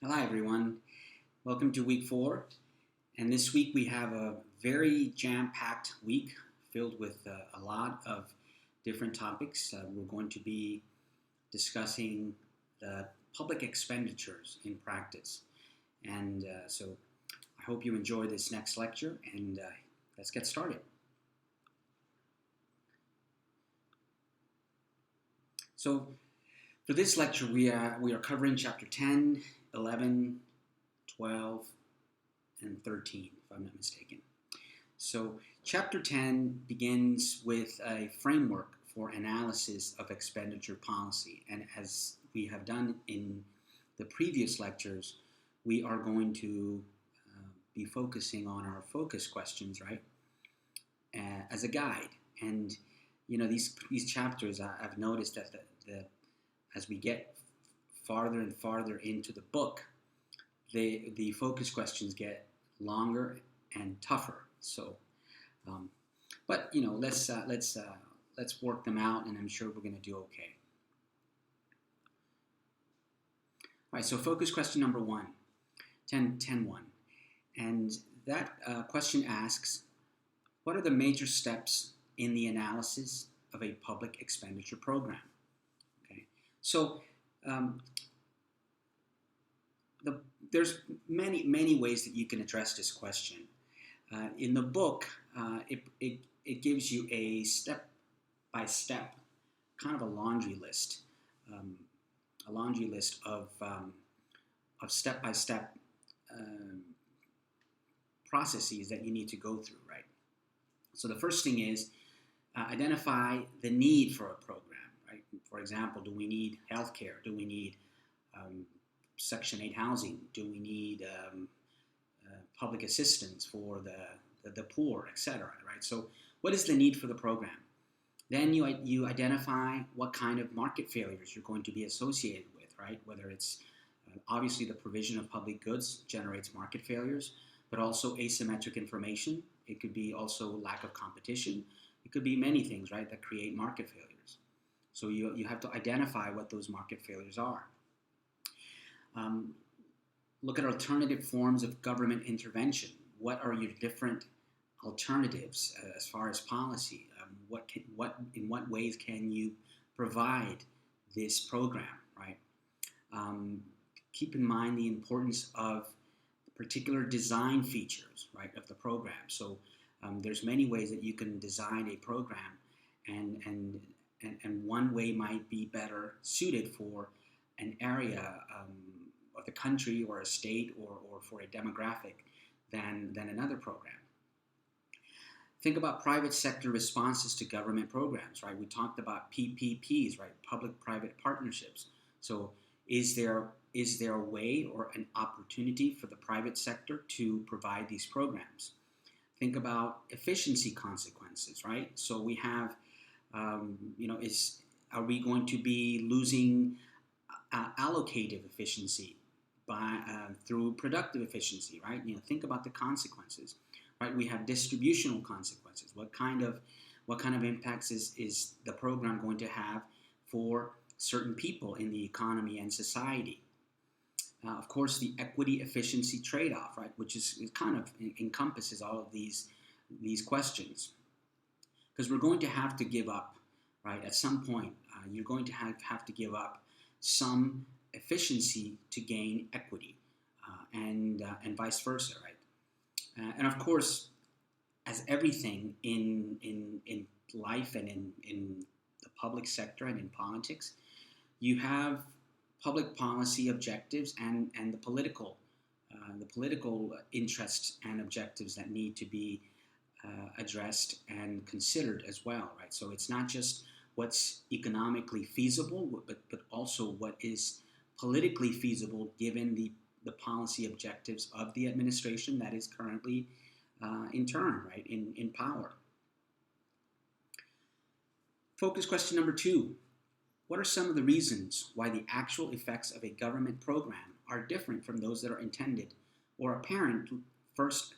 Hi, everyone. Welcome to week 4. And this week we have a very jam packed week filled with a lot of different topics. We're going to be discussing the public expenditures in practice. And I hope you enjoy this next lecture and let's get started. So, for this lecture, we are covering chapter 10, 11, 12, and 13, if I'm not mistaken. So, chapter 10 begins with a framework for analysis of expenditure policy. And as we have done in the previous lectures, we are going to be focusing on our focus questions, right, as a guide. And these chapters, I've noticed that as we get farther and farther into the book, the focus questions get longer and tougher. So, but let's work them out, and I'm sure we're going to do okay. All right. So, focus question number 1, 10.1, and that question asks, what are the major steps in the analysis of a public expenditure program? Okay. So. There's many ways that you can address this question. In the book, it gives you a step-by-step kind of a laundry list of step-by-step processes that you need to go through, right? So the first thing is identify the need for a program, right? For example, do we need healthcare? Do we need Section 8 housing? Do we need public assistance for the poor, etc.? Right. So, what is the need for the program? Then you identify what kind of market failures you're going to be associated with, right? Whether it's obviously the provision of public goods generates market failures, but also asymmetric information. It could be also lack of competition. It could be many things, right, that create market failures. So you have to identify what those market failures are. Look at alternative forms of government intervention. What are your different alternatives as far as policy? In what ways can you provide this program, right? Keep in mind the importance of particular design features, right, of the program. So there's many ways that you can design a program, and one way might be better suited for an area of the country or a state or for a demographic than another program. Think about private sector responses to government programs, right? We talked about PPPs, right? Public-private partnerships. So is there a way or an opportunity for the private sector to provide these programs? Think about efficiency consequences, right? So we have, are we going to be losing allocative efficiency through productive efficiency, right? Think about the consequences, right? We have distributional consequences. What kind of impacts is the program going to have for certain people in the economy and society? Of course, the equity efficiency trade-off, right, which is kind of encompasses all of these questions, because we're going to have to give up, right? At some point, you're going to have to give up some efficiency to gain equity, and vice versa, right? And of course, as everything in life and in the public sector and in politics, you have public policy objectives and the political interests and objectives that need to be addressed and considered as well, right? So it's not just what's economically feasible, but also what is politically feasible given the policy objectives of the administration that is currently in turn, right, in power. Focus question number 2. What are some of the reasons why the actual effects of a government program are different from those that are intended or apparent at first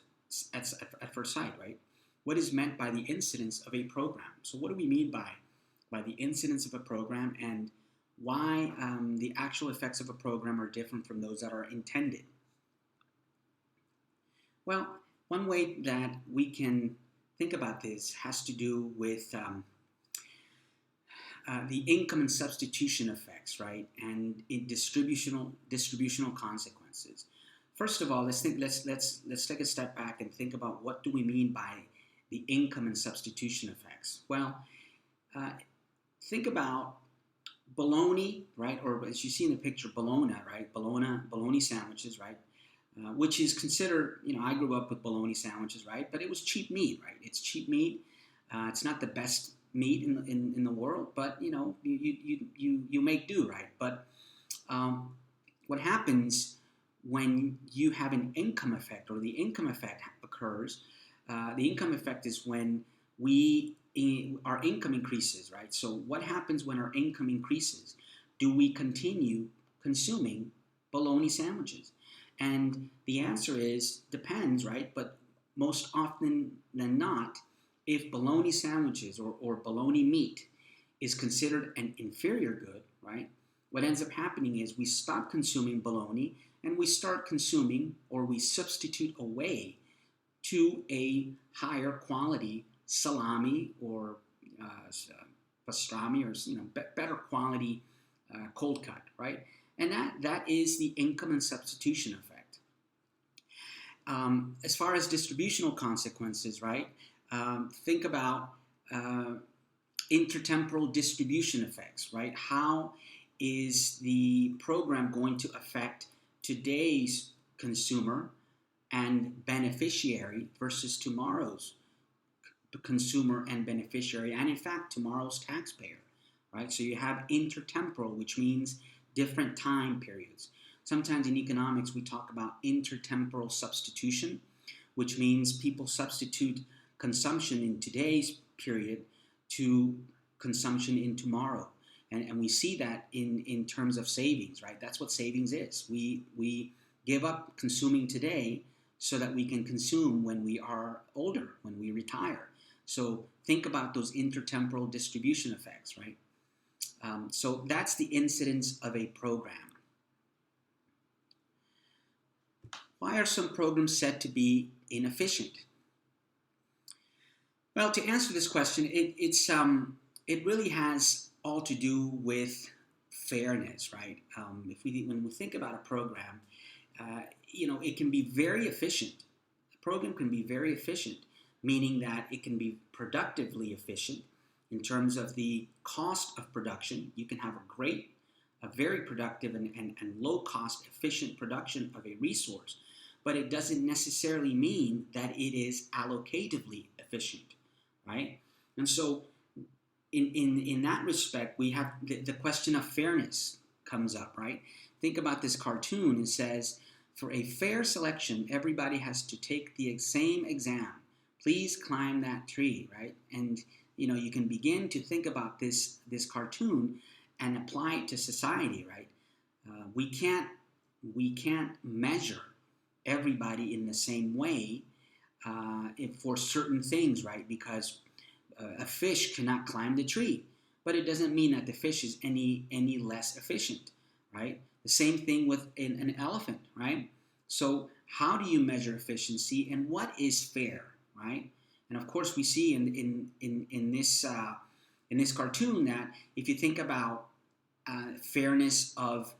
sight, right? What is meant by the incidence of a program? So what do we mean by the incidence of a program, and why the actual effects of a program are different from those that are intended. Well, one way that we can think about this has to do with the income and substitution effects, right, and distributional consequences. First of all, let's take a step back and think about what do we mean by the income and substitution effects. Well, uh, think about bologna, right, or as you see in the picture, bologna, right, bologna sandwiches, right, which is considered, I grew up with bologna sandwiches, right, but it was cheap meat, right? It's cheap meat. It's not the best meat in the world, but you make do, right? But um, what happens when you have an income effect, or the income effect occurs? The income effect is when our income increases, right? So what happens when our income increases? Do we continue consuming bologna sandwiches? And the answer is depends, right? But most often than not, if bologna sandwiches or bologna meat is considered an inferior good, right? What ends up happening is we stop consuming bologna and we start consuming, or we substitute away to a higher quality salami or pastrami, or better quality cold cut, right? And that is the income and substitution effect. As far as distributional consequences, right? Think about intertemporal distribution effects, right? How is the program going to affect today's consumer and beneficiary versus tomorrow's consumer and beneficiary, and in fact tomorrow's taxpayer, right? So you have intertemporal, which means different time periods. Sometimes in economics we talk about intertemporal substitution, which means people substitute consumption in today's period to consumption in tomorrow. And we see that in terms of savings, right? That's what savings is. We give up consuming today so that we can consume when we are older, when we retire. So think about those intertemporal distribution effects, right? So that's the incidence of a program. Why are some programs said to be inefficient? Well, to answer this question, it really has all to do with fairness, right? When we think about a program, it can be very efficient. A program can be very efficient, meaning that it can be productively efficient in terms of the cost of production. You can have a very productive and low cost, efficient production of a resource, but it doesn't necessarily mean that it is allocatively efficient, right? And so in that respect, we have the question of fairness comes up, right? Think about this cartoon. It says, for a fair selection, everybody has to take the same exam. Please climb that tree, right? And you can begin to think about this cartoon and apply it to society, right? We can't measure everybody in the same way for certain things, right? Because a fish cannot climb the tree, but it doesn't mean that the fish is any less efficient, right? The same thing with an elephant, right? So how do you measure efficiency, and what is fair, right? And of course, we see in this cartoon that if you think about fairness of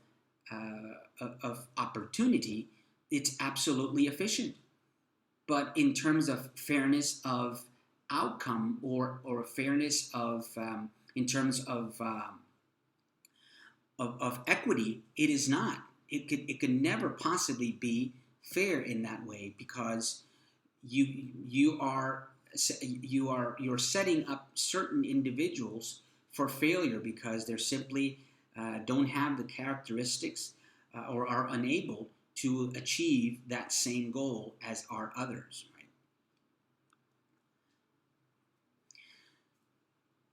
opportunity, it's absolutely efficient. But in terms of fairness of outcome, or fairness of in terms of equity, it is not. It could never possibly be fair in that way, because you're setting up certain individuals for failure because they're simply don't have the characteristics or are unable to achieve that same goal as are others. Right?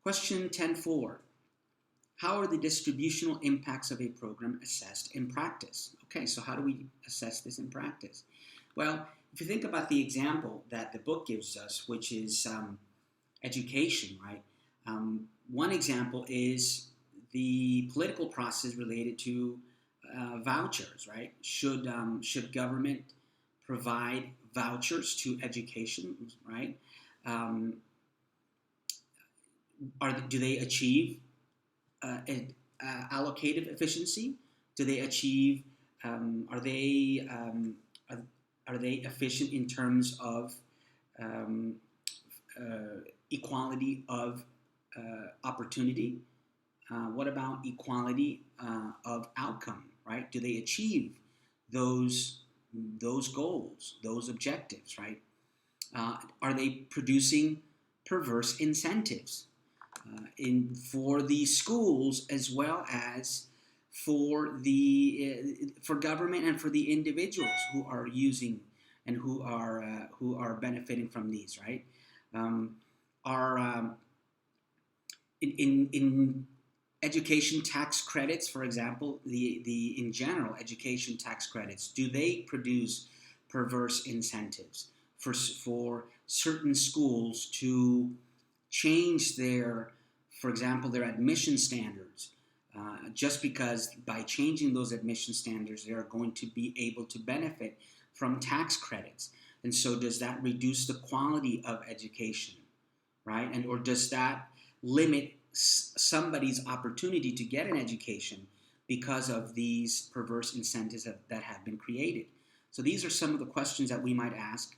Question 10.4. How are the distributional impacts of a program assessed in practice? Okay, so how do we assess this in practice? Well, if you think about the example that the book gives us, which is education, right? One example is the political process related to vouchers, right? Should government provide vouchers to education, right? Um, do they achieve allocative efficiency? Do they achieve? Are they are, are they efficient in terms of um, equality of opportunity? What about equality of outcome? Right? Do they achieve those those goals, those objectives? Right? Are they producing perverse incentives in for the schools as well as for government and for the individuals who are using and who are benefiting from these? Right? Um, are in education tax credits, for example, the in general education tax credits, do they produce perverse incentives for certain schools to change their, for example, their admission standards, just because by changing those admission standards, they are going to be able to benefit from tax credits? And so does that reduce the quality of education, right? And or does that limit somebody's opportunity to get an education because of these perverse incentives that have been created? So these are some of the questions that we might ask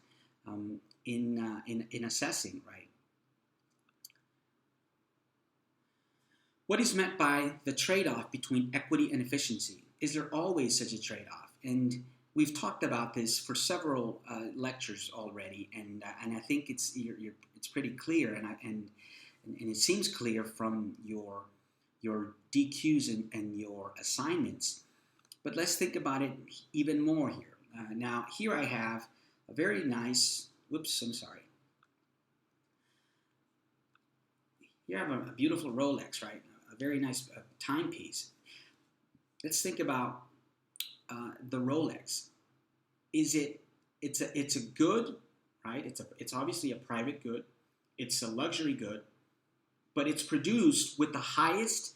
in assessing, right? What is meant by the trade-off between equity and efficiency? Is there always such a trade-off? And we've talked about this for several lectures already, and I think it's pretty clear, and it seems clear from your DQs and your assignments. But let's think about it even more here. Now, here I have a very nice. Whoops, I'm sorry. Here I have a beautiful Rolex, right? A very nice timepiece. Let's think about the Rolex. It's a good, right? It's obviously a private good. It's a luxury good, but it's produced with the highest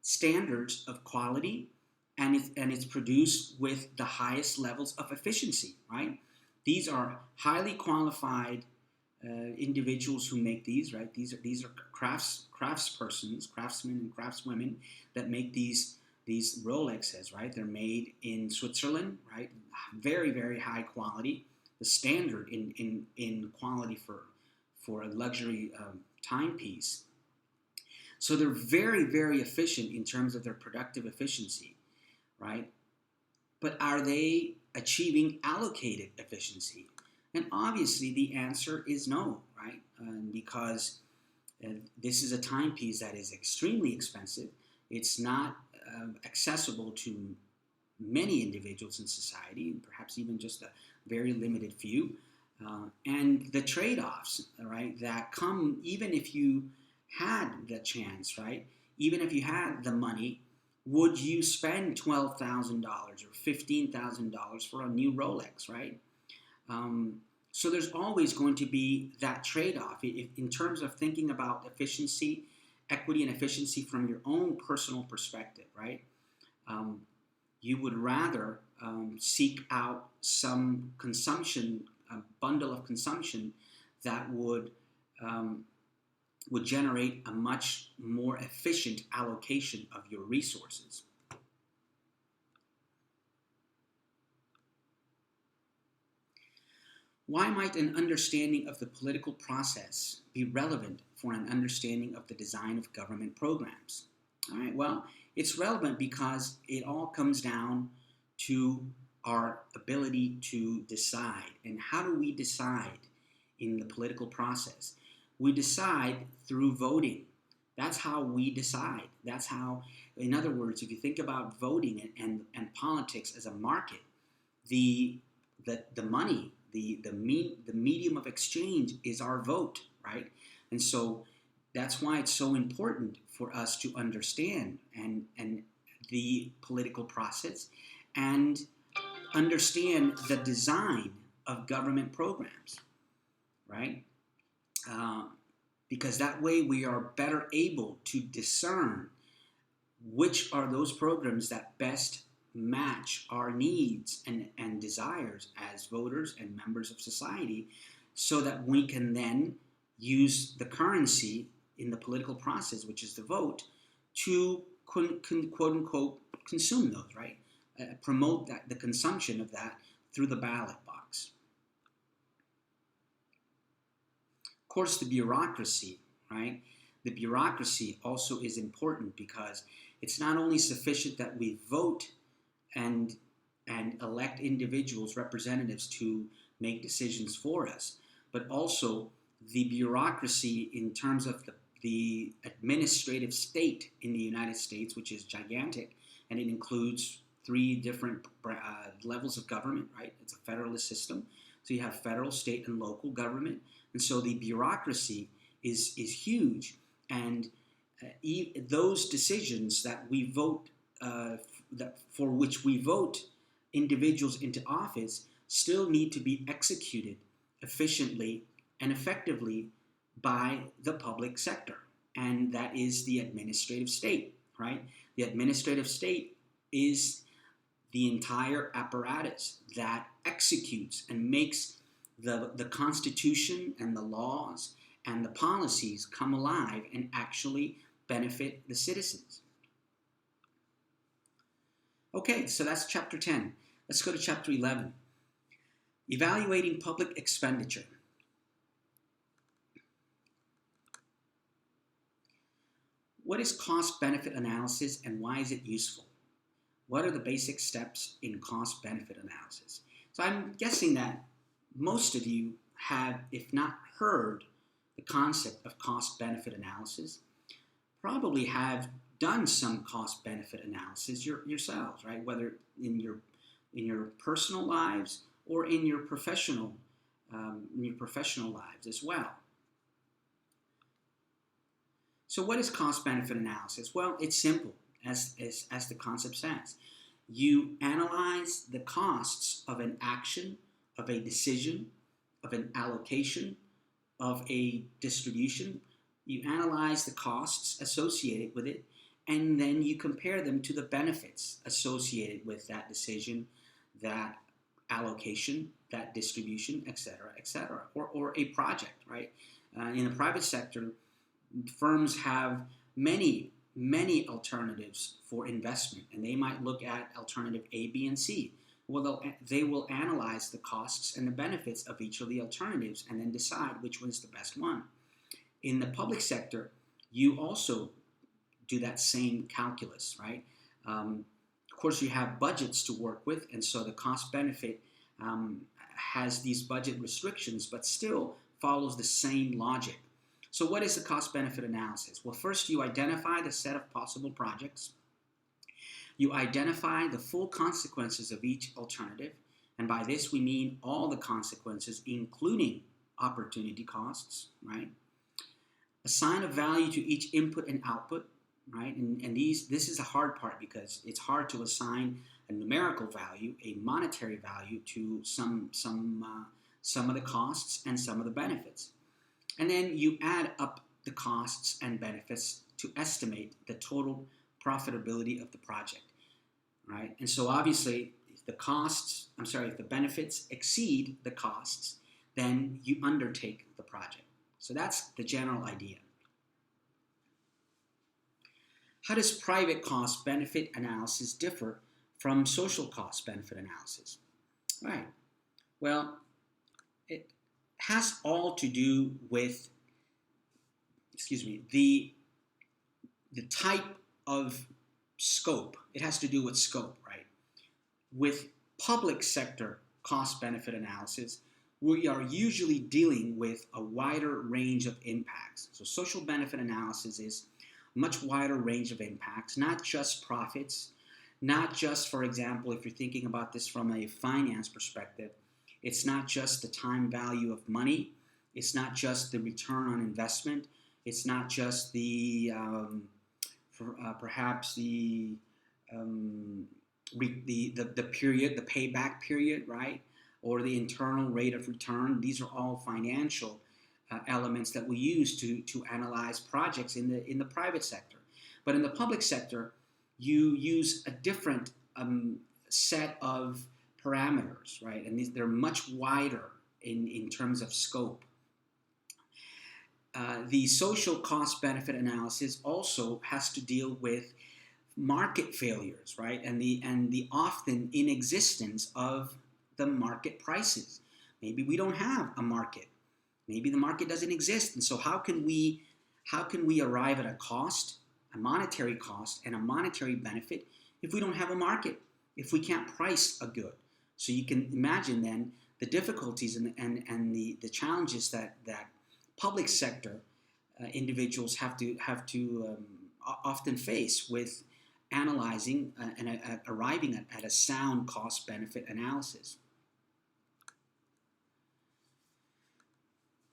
standards of quality, and it's produced with the highest levels of efficiency, right? These are highly qualified individuals who make these, right? These are craftspersons, craftsmen and craftswomen that make these Rolexes, right? They're made in Switzerland, right? Very, very high quality. The standard in quality for a luxury timepiece. So they're very, very efficient in terms of their productive efficiency, right? But are they achieving allocated efficiency? And obviously the answer is no, right? Because this is a timepiece that is extremely expensive. It's not accessible to many individuals in society, perhaps even just a very limited few. And the trade-offs, right, that come even if you had the chance, right? Even if you had the money, would you spend $12,000 or $15,000 for a new Rolex, right? So there's always going to be that trade-off in terms of thinking about efficiency, equity, and efficiency from your own personal perspective, right? You would rather seek out some consumption, a bundle of consumption that would generate a much more efficient allocation of your resources. Why might an understanding of the political process be relevant for an understanding of the design of government programs? All right, well, it's relevant because it all comes down to our ability to decide. And how do we decide in the political process? We decide through voting. That's how we decide. That's how, in other words, if you think about voting and politics as a market, the money, the medium of exchange is our vote, right? And so that's why it's so important for us to understand and the political process and understand the design of government programs, right? Because that way we are better able to discern which are those programs that best match our needs and desires as voters and members of society, so that we can then use the currency in the political process, which is the vote, to quote unquote consume those, right? Promote that, the consumption of that through the ballot box. Of course, the bureaucracy, right? The bureaucracy also is important, because it's not only sufficient that we vote and elect individuals, representatives, to make decisions for us, but also the bureaucracy in terms of the administrative state in the United States, which is gigantic, and it includes three different levels of government, right? It's a federalist system. So you have federal, state, and local government. And so the bureaucracy is huge. And those decisions that we vote, for which we vote individuals into office, still need to be executed efficiently and effectively by the public sector. And that is the administrative state, right? The administrative state is the entire apparatus that executes and makes the Constitution and the laws and the policies come alive and actually benefit the citizens. Okay, so that's chapter 10. Let's go to chapter 11. Evaluating public expenditure. What is cost-benefit analysis, and why is it useful? What are the basic steps in cost-benefit analysis? So I'm guessing that most of you have, if not heard the concept of cost-benefit analysis, probably have done some cost-benefit analysis yourselves, right? Whether in your personal lives or in your professional lives as well. So what is cost-benefit analysis? Well, it's simple, as the concept says. You analyze the costs of an action, of a decision, of an allocation, of a distribution. You analyze the costs associated with it, and then you compare them to the benefits associated with that decision, that allocation, that distribution, etc., or a project, right? In the private sector, firms have many alternatives for investment, and they might look at alternative A, B, and C. Well, they will analyze the costs and the benefits of each of the alternatives and then decide which one is the best one. In the public sector, you also do that same calculus, right? Of course, you have budgets to work with, and so the cost-benefit has these budget restrictions, but still follows the same logic. So what is the cost-benefit analysis? Well, first you identify the set of possible projects. You identify the full consequences of each alternative, and by this we mean all the consequences, including opportunity costs, right? Assign a value to each input and output, right? And this is a hard part, because it's hard to assign a numerical value, a monetary value, to some of the costs and some of the benefits. And then you add up the costs and benefits to estimate the total profitability of the project, right? And so obviously, if the benefits exceed the costs, then you undertake the project. So that's the general idea. How does private cost-benefit analysis differ from social cost-benefit analysis? Right. Well, it has all to do with, the type of scope. It has to do with scope, right? With public sector cost-benefit analysis, we are usually dealing with a wider range of impacts. So social benefit analysis is a much wider range of impacts, not just profits, not just, for example, if you're thinking about this from a finance perspective, it's not just the time value of money, it's not just the return on investment, it's not just the perhaps the period, the payback period, right? Or the internal rate of return. These are all financial elements that we use to analyze projects in the private sector. But in the public sector, you use a different set of parameters, right? And they're much wider in terms of scope. The social cost benefit analysis also has to deal with market failures, right? And the often inexistence of the market prices. Maybe we don't have a market. Maybe the market doesn't exist. And so how can we arrive at a cost, a monetary cost, and a monetary benefit if we don't have a market, if we can't price a good? So you can imagine then the difficulties and the challenges that public sector individuals have to often face with analyzing and arriving at a sound cost-benefit analysis.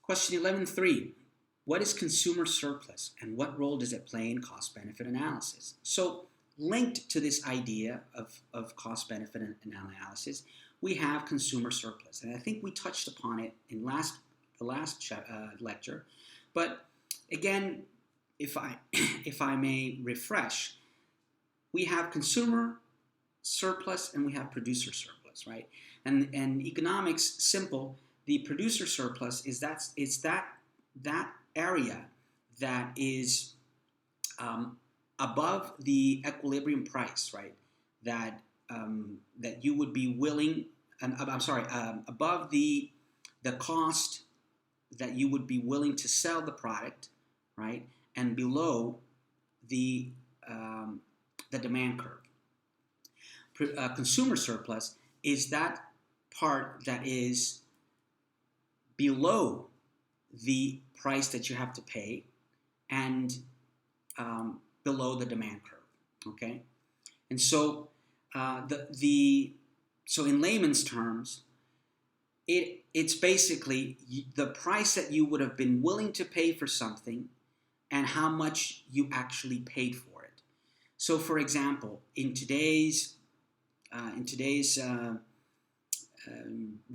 Question 11.3. What is consumer surplus and what role does it play in cost-benefit analysis? So linked to this idea of cost-benefit analysis, we have consumer surplus. And I think we touched upon it in the last lecture. But again, if I may refresh, we have consumer surplus and we have producer surplus, right? And economics, simple. The producer surplus is that area that is above the equilibrium price, right? That you would be willing. Above the cost that you would be willing to sell the product, right? And below the demand curve. Consumer surplus is that part that is below the price that you have to pay and below the demand curve. Okay, and so so in layman's terms, it's basically the price that you would have been willing to pay for something and how much you actually paid for it. So, for example, in today's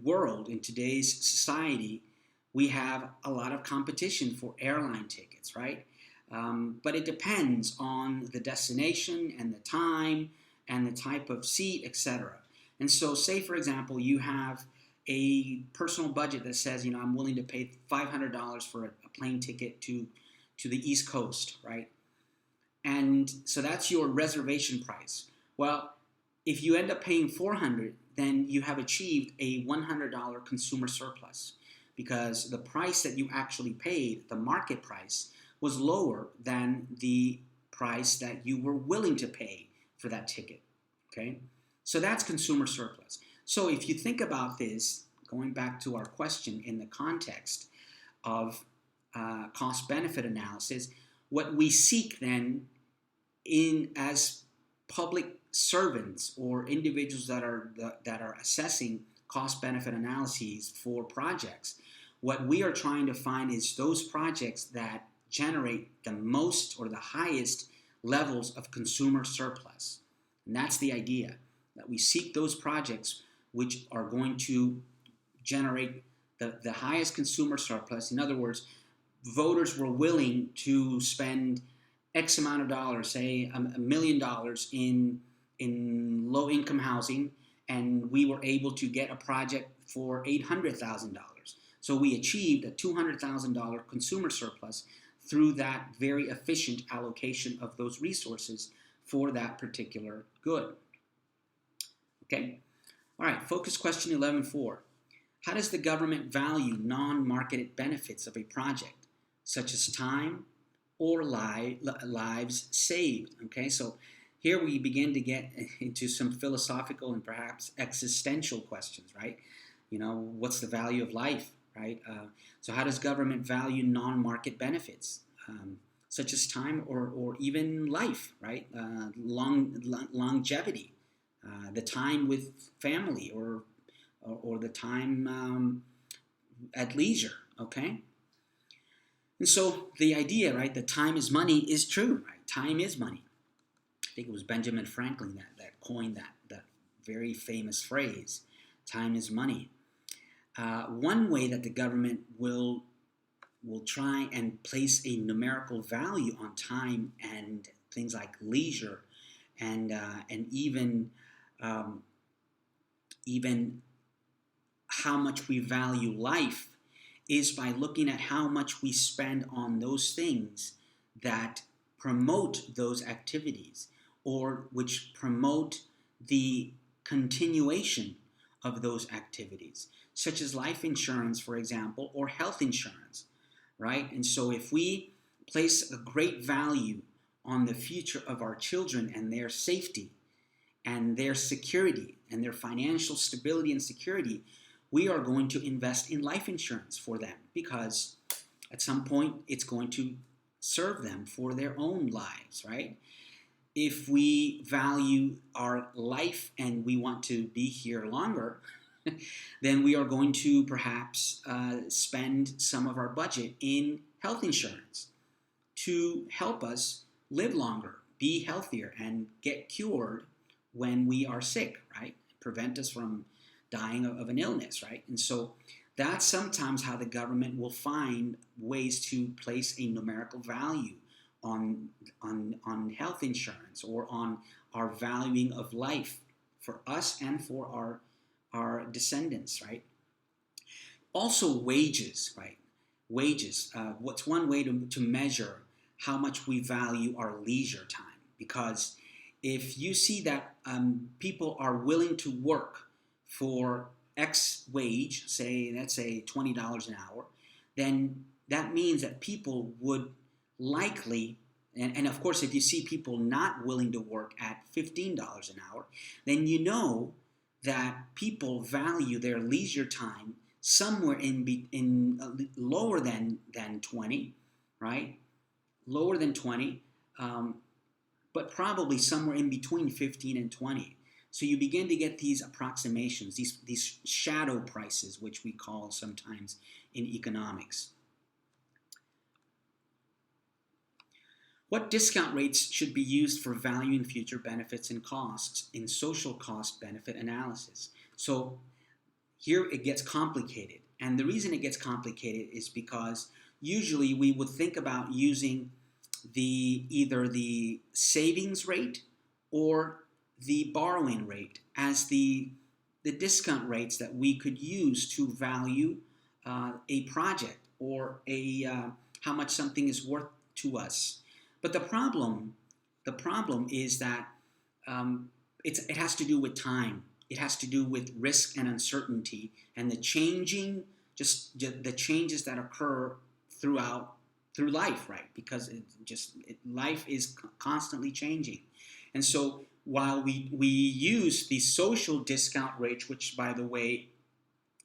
world, in today's society, we have a lot of competition for airline tickets, right? But it depends on the destination and the time and the type of seat, etc. And so, say for example, you have a personal budget that says, I'm willing to pay $500 for a plane ticket to the East Coast, right? And so that's your reservation price. Well, if you end up paying $400, then you have achieved a $100 consumer surplus because the price that you actually paid, the market price, was lower than the price that you were willing to pay for that ticket, okay? So that's consumer surplus. So if you think about this, going back to our question in the context of cost-benefit analysis, what we seek then as public servants or individuals that are assessing cost-benefit analyses for projects, what we are trying to find is those projects that generate the most or the highest levels of consumer surplus. And that's the idea, that we seek those projects which are going to generate the highest consumer surplus. In other words, voters were willing to spend X amount of dollars, say $1 million in low-income housing, and we were able to get a project for $800,000. So we achieved a $200,000 consumer surplus through that very efficient allocation of those resources for that particular good. Okay? All right, focus question 11.4. How does the government value non-marketed benefits of a project, such as time or lives saved? Okay, so here we begin to get into some philosophical and perhaps existential questions, right? What's the value of life, right? So how does government value non-market benefits, such as time or even life, right? Longevity, the time with family or the time at leisure, okay? And so the idea, right, that time is money is true, right? Time is money. I think it was Benjamin Franklin that coined that very famous phrase, time is money. One way that the government will try and place a numerical value on time and things like leisure and um, even how much we value life is by looking at how much we spend on those things that promote those activities or which promote the continuation of those activities, such as life insurance, for example, or health insurance, right? And so if we place a great value on the future of our children and their safety and their security and their financial stability and security, we are going to invest in life insurance for them because at some point it's going to serve them for their own lives, right? If we value our life and we want to be here longer, then we are going to perhaps spend some of our budget in health insurance to help us live longer, be healthier, and get cured when we are sick, right? Prevent us from dying of an illness, right? And so that's sometimes how the government will find ways to place a numerical value on health insurance or on our valuing of life for us and for our descendants, right? Also wages, right? Wages. What's one way to measure how much we value our leisure time? Because if you see that people are willing to work for X wage, let's say $20 an hour, then that means that people would likely, and of course if you see people not willing to work at $15 an hour, then you know that people value their leisure time somewhere lower than 20, right? Lower than 20, but probably somewhere in between 15 and 20. So you begin to get these approximations, these shadow prices, which we call sometimes in economics. What discount rates should be used for valuing future benefits and costs in social cost benefit analysis? So here it gets complicated. And the reason it gets complicated is because usually we would think about using either the savings rate or the borrowing rate as the discount rates that we could use to value a project or how much something is worth to us. But the problem is that it has to do with time. It has to do with risk and uncertainty and the changes that occur through life, right? Because life is constantly changing. And so while we use the social discount rate, which by the way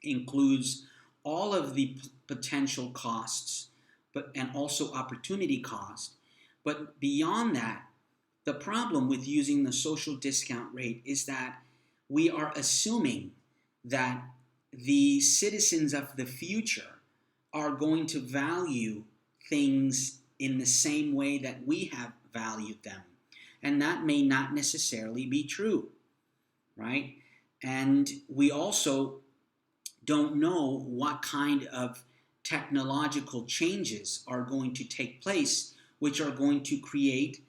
includes all of the potential costs, and also opportunity cost, but beyond that, the problem with using the social discount rate is that we are assuming that the citizens of the future are going to value things in the same way that we have valued them. And that may not necessarily be true, right? And we also don't know what kind of technological changes are going to take place, which are going to create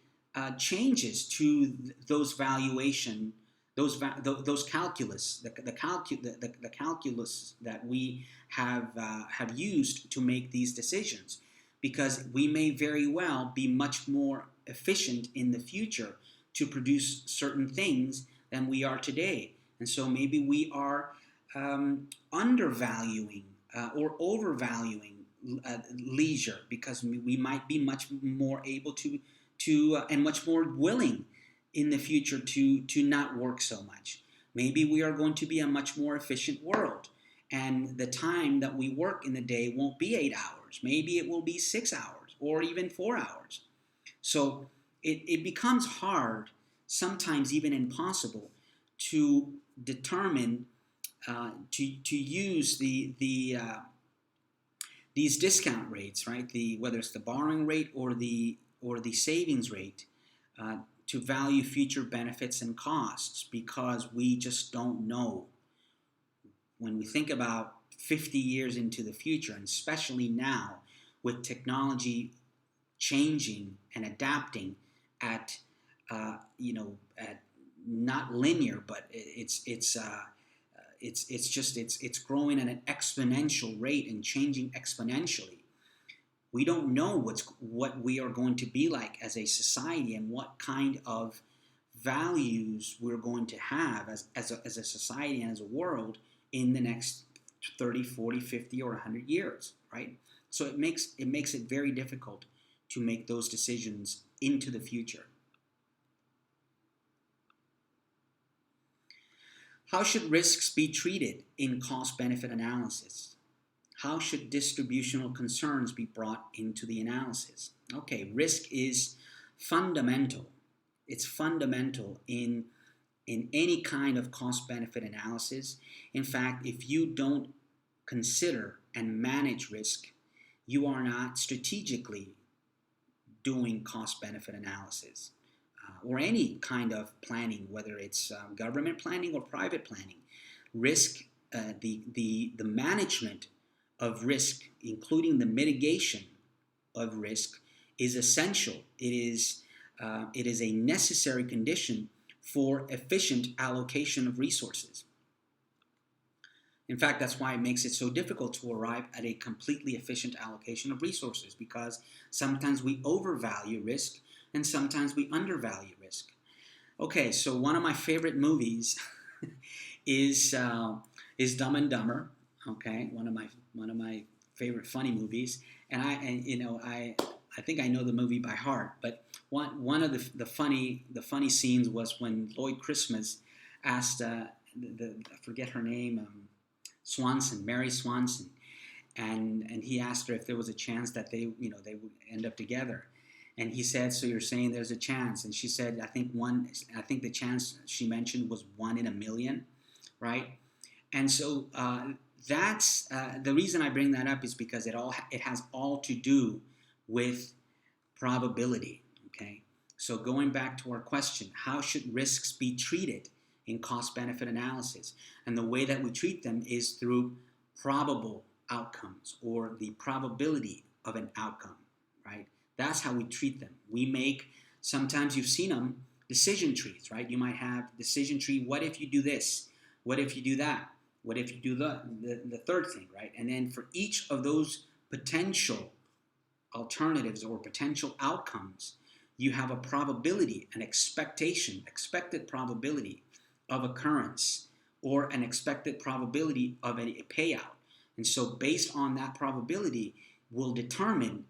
changes to those valuation, those calculus, the calculus that we have used to make these decisions, because we may very well be much more efficient in the future to produce certain things than we are today. And so maybe we are undervaluing or overvaluing leisure, because we might be much more able to and much more willing in the future to not work so much. Maybe we are going to be a much more efficient world, and the time that we work in the day won't be 8 hours. Maybe it will be 6 hours or even 4 hours. So it becomes hard, sometimes even impossible, to determine to use these discount rates, right? Whether it's the borrowing rate or the savings rate, to value future benefits and costs, because we just don't know. When we think about 50 years into the future, and especially now with technology changing and adapting at not linear, but it's growing at an exponential rate and changing exponentially. We don't know what we are going to be like as a society and what kind of values we're going to have as a society and as a world in the next 30, 40, 50, or 100 years, right? So it makes it very difficult to make those decisions into the future. How should risks be treated in cost-benefit analysis? How should distributional concerns be brought into the analysis? Okay, risk is fundamental. It's fundamental in any kind of cost-benefit analysis. In fact, if you don't consider and manage risk, you are not strategically doing cost-benefit analysis or any kind of planning, whether it's government planning or private planning. Risk, the management of risk, including the mitigation of risk, is essential. It is a necessary condition for efficient allocation of resources. In fact, that's why it makes it so difficult to arrive at a completely efficient allocation of resources, because sometimes we overvalue risk and sometimes we undervalue risk. Okay, so one of my favorite movies is Dumb and Dumber. Okay, one of my favorite funny movies, and I think I know the movie by heart. But one of the funny scenes was when Lloyd Christmas asked I forget her name, Mary Swanson, and he asked her if there was a chance that they would end up together. And he said, "So you're saying there's a chance?" And she said, I think the chance she mentioned was 1 in a million, right? And so that's the reason I bring that up, is because it has all to do with probability. Okay, so going back to our question, how should risks be treated in cost-benefit analysis? And the way that we treat them is through probable outcomes, or the probability of an outcome, right? That's how we treat them. We make, sometimes you've seen them, decision trees, right? You might have decision tree, what if you do this? What if you do that? What if you do the third thing, right? And then for each of those potential alternatives or potential outcomes, you have a probability, an expected probability of occurrence, or an expected probability of a payout. And so based on that probability, will determine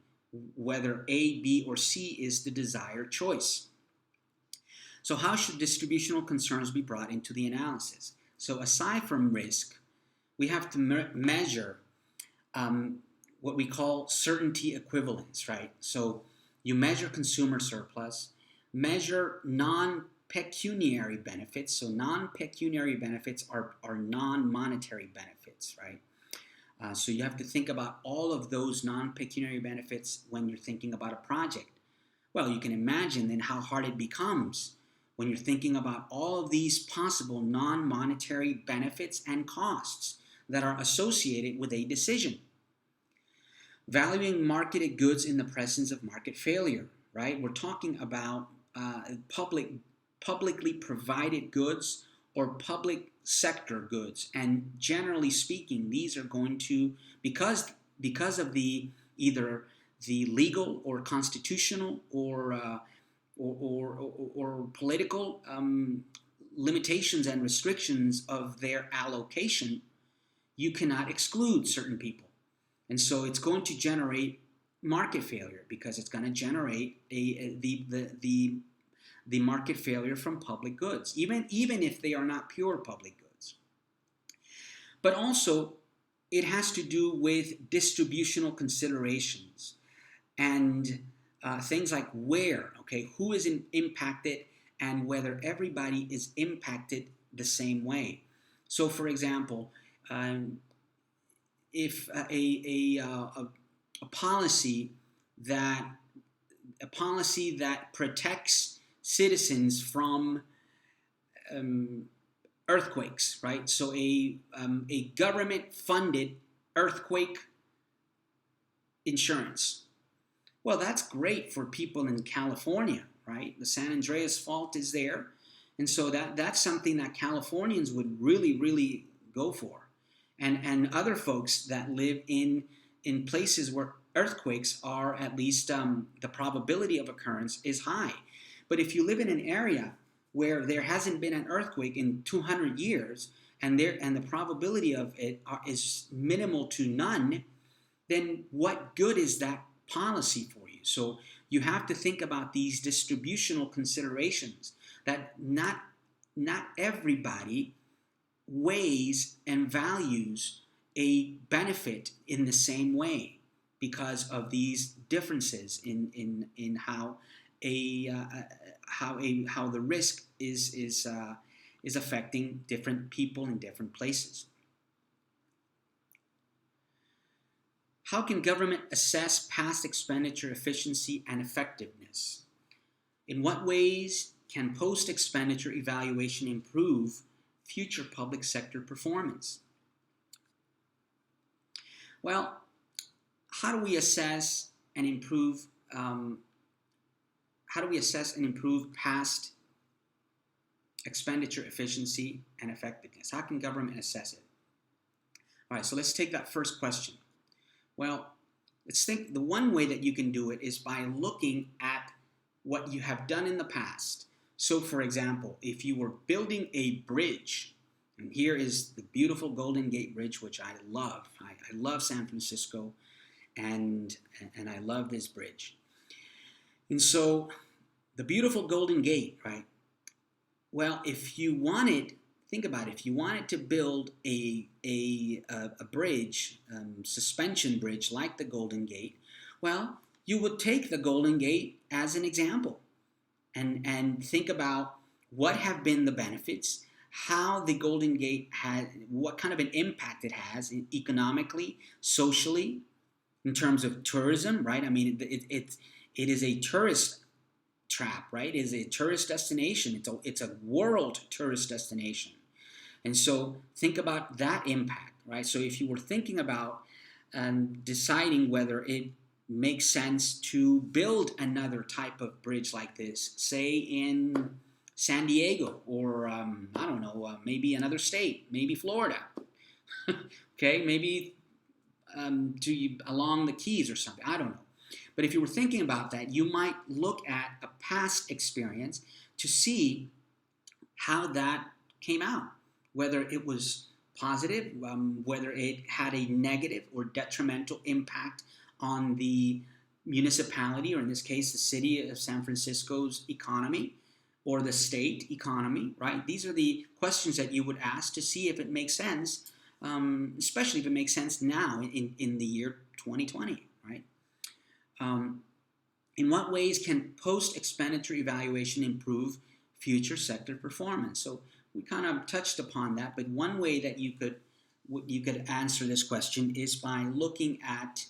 whether A, B, or C is the desired choice. So how should distributional concerns be brought into the analysis? So aside from risk, we have to measure what we call certainty equivalence, right? So you measure consumer surplus, measure non-pecuniary benefits. So non-pecuniary benefits are non-monetary benefits, right? So you have to think about all of those non-pecuniary benefits when you're thinking about a project. Well, you can imagine then how hard it becomes when you're thinking about all of these possible non-monetary benefits and costs that are associated with a decision. Valuing marketed goods in the presence of market failure, right? We're talking about publicly provided goods or public sector goods, and generally speaking, these are going to, because of either the legal or constitutional or political limitations and restrictions of their allocation, you cannot exclude certain people. And so it's going to generate market failure, because it's going to generate the market failure from public goods, even if they are not pure public goods. But also, it has to do with distributional considerations and things like who is impacted, and whether everybody is impacted the same way. So, for example, if a policy that protects citizens from earthquakes, right? So a government-funded earthquake insurance. Well, that's great for people in California, right? The San Andreas Fault is there. And so that's something that Californians would really, really go for. And other folks that live in places where earthquakes are at least the probability of occurrence is high. But if you live in an area where there hasn't been an earthquake in 200 years and the probability of it is minimal to none, then what good is that policy for you? So you have to think about these distributional considerations that not everybody weighs and values a benefit in the same way because of these differences in how the risk is affecting different people in different places. How can government assess past expenditure efficiency and effectiveness? In what ways can post-expenditure evaluation improve future public sector performance? Well, how do we assess and improve past expenditure efficiency and effectiveness? How can government assess it? All right, so let's take that first question. Well, let's think the one way that you can do it is by looking at what you have done in the past. So, for example, if you were building a bridge, and here is the beautiful Golden Gate Bridge, which I love. I love San Francisco, and I love this bridge. And so, the beautiful Golden Gate, right? Well, if you wanted, think about it, if you wanted to build a bridge, suspension bridge like the Golden Gate, well, you would take the Golden Gate as an example and think about what have been the benefits, how the Golden Gate had, what kind of an impact it has economically, socially, in terms of tourism, right? I mean, it is a tourist trap, right? It is a tourist destination. It's a world tourist destination. And so think about that impact, right? So if you were thinking about deciding whether it makes sense to build another type of bridge like this, say in San Diego or, I don't know, maybe another state, maybe Florida, okay, maybe along the Keys or something, I don't know. But if you were thinking about that, you might look at a past experience to see how that came out, whether it was positive, whether it had a negative or detrimental impact on the municipality, or in this case, the city of San Francisco's economy, or the state economy, right? These are the questions that you would ask to see if it makes sense, especially if it makes sense now in the year 2020, right? In what ways can post-expenditure evaluation improve future sector performance? So we kind of touched upon that, but one way that you could answer this question is by looking at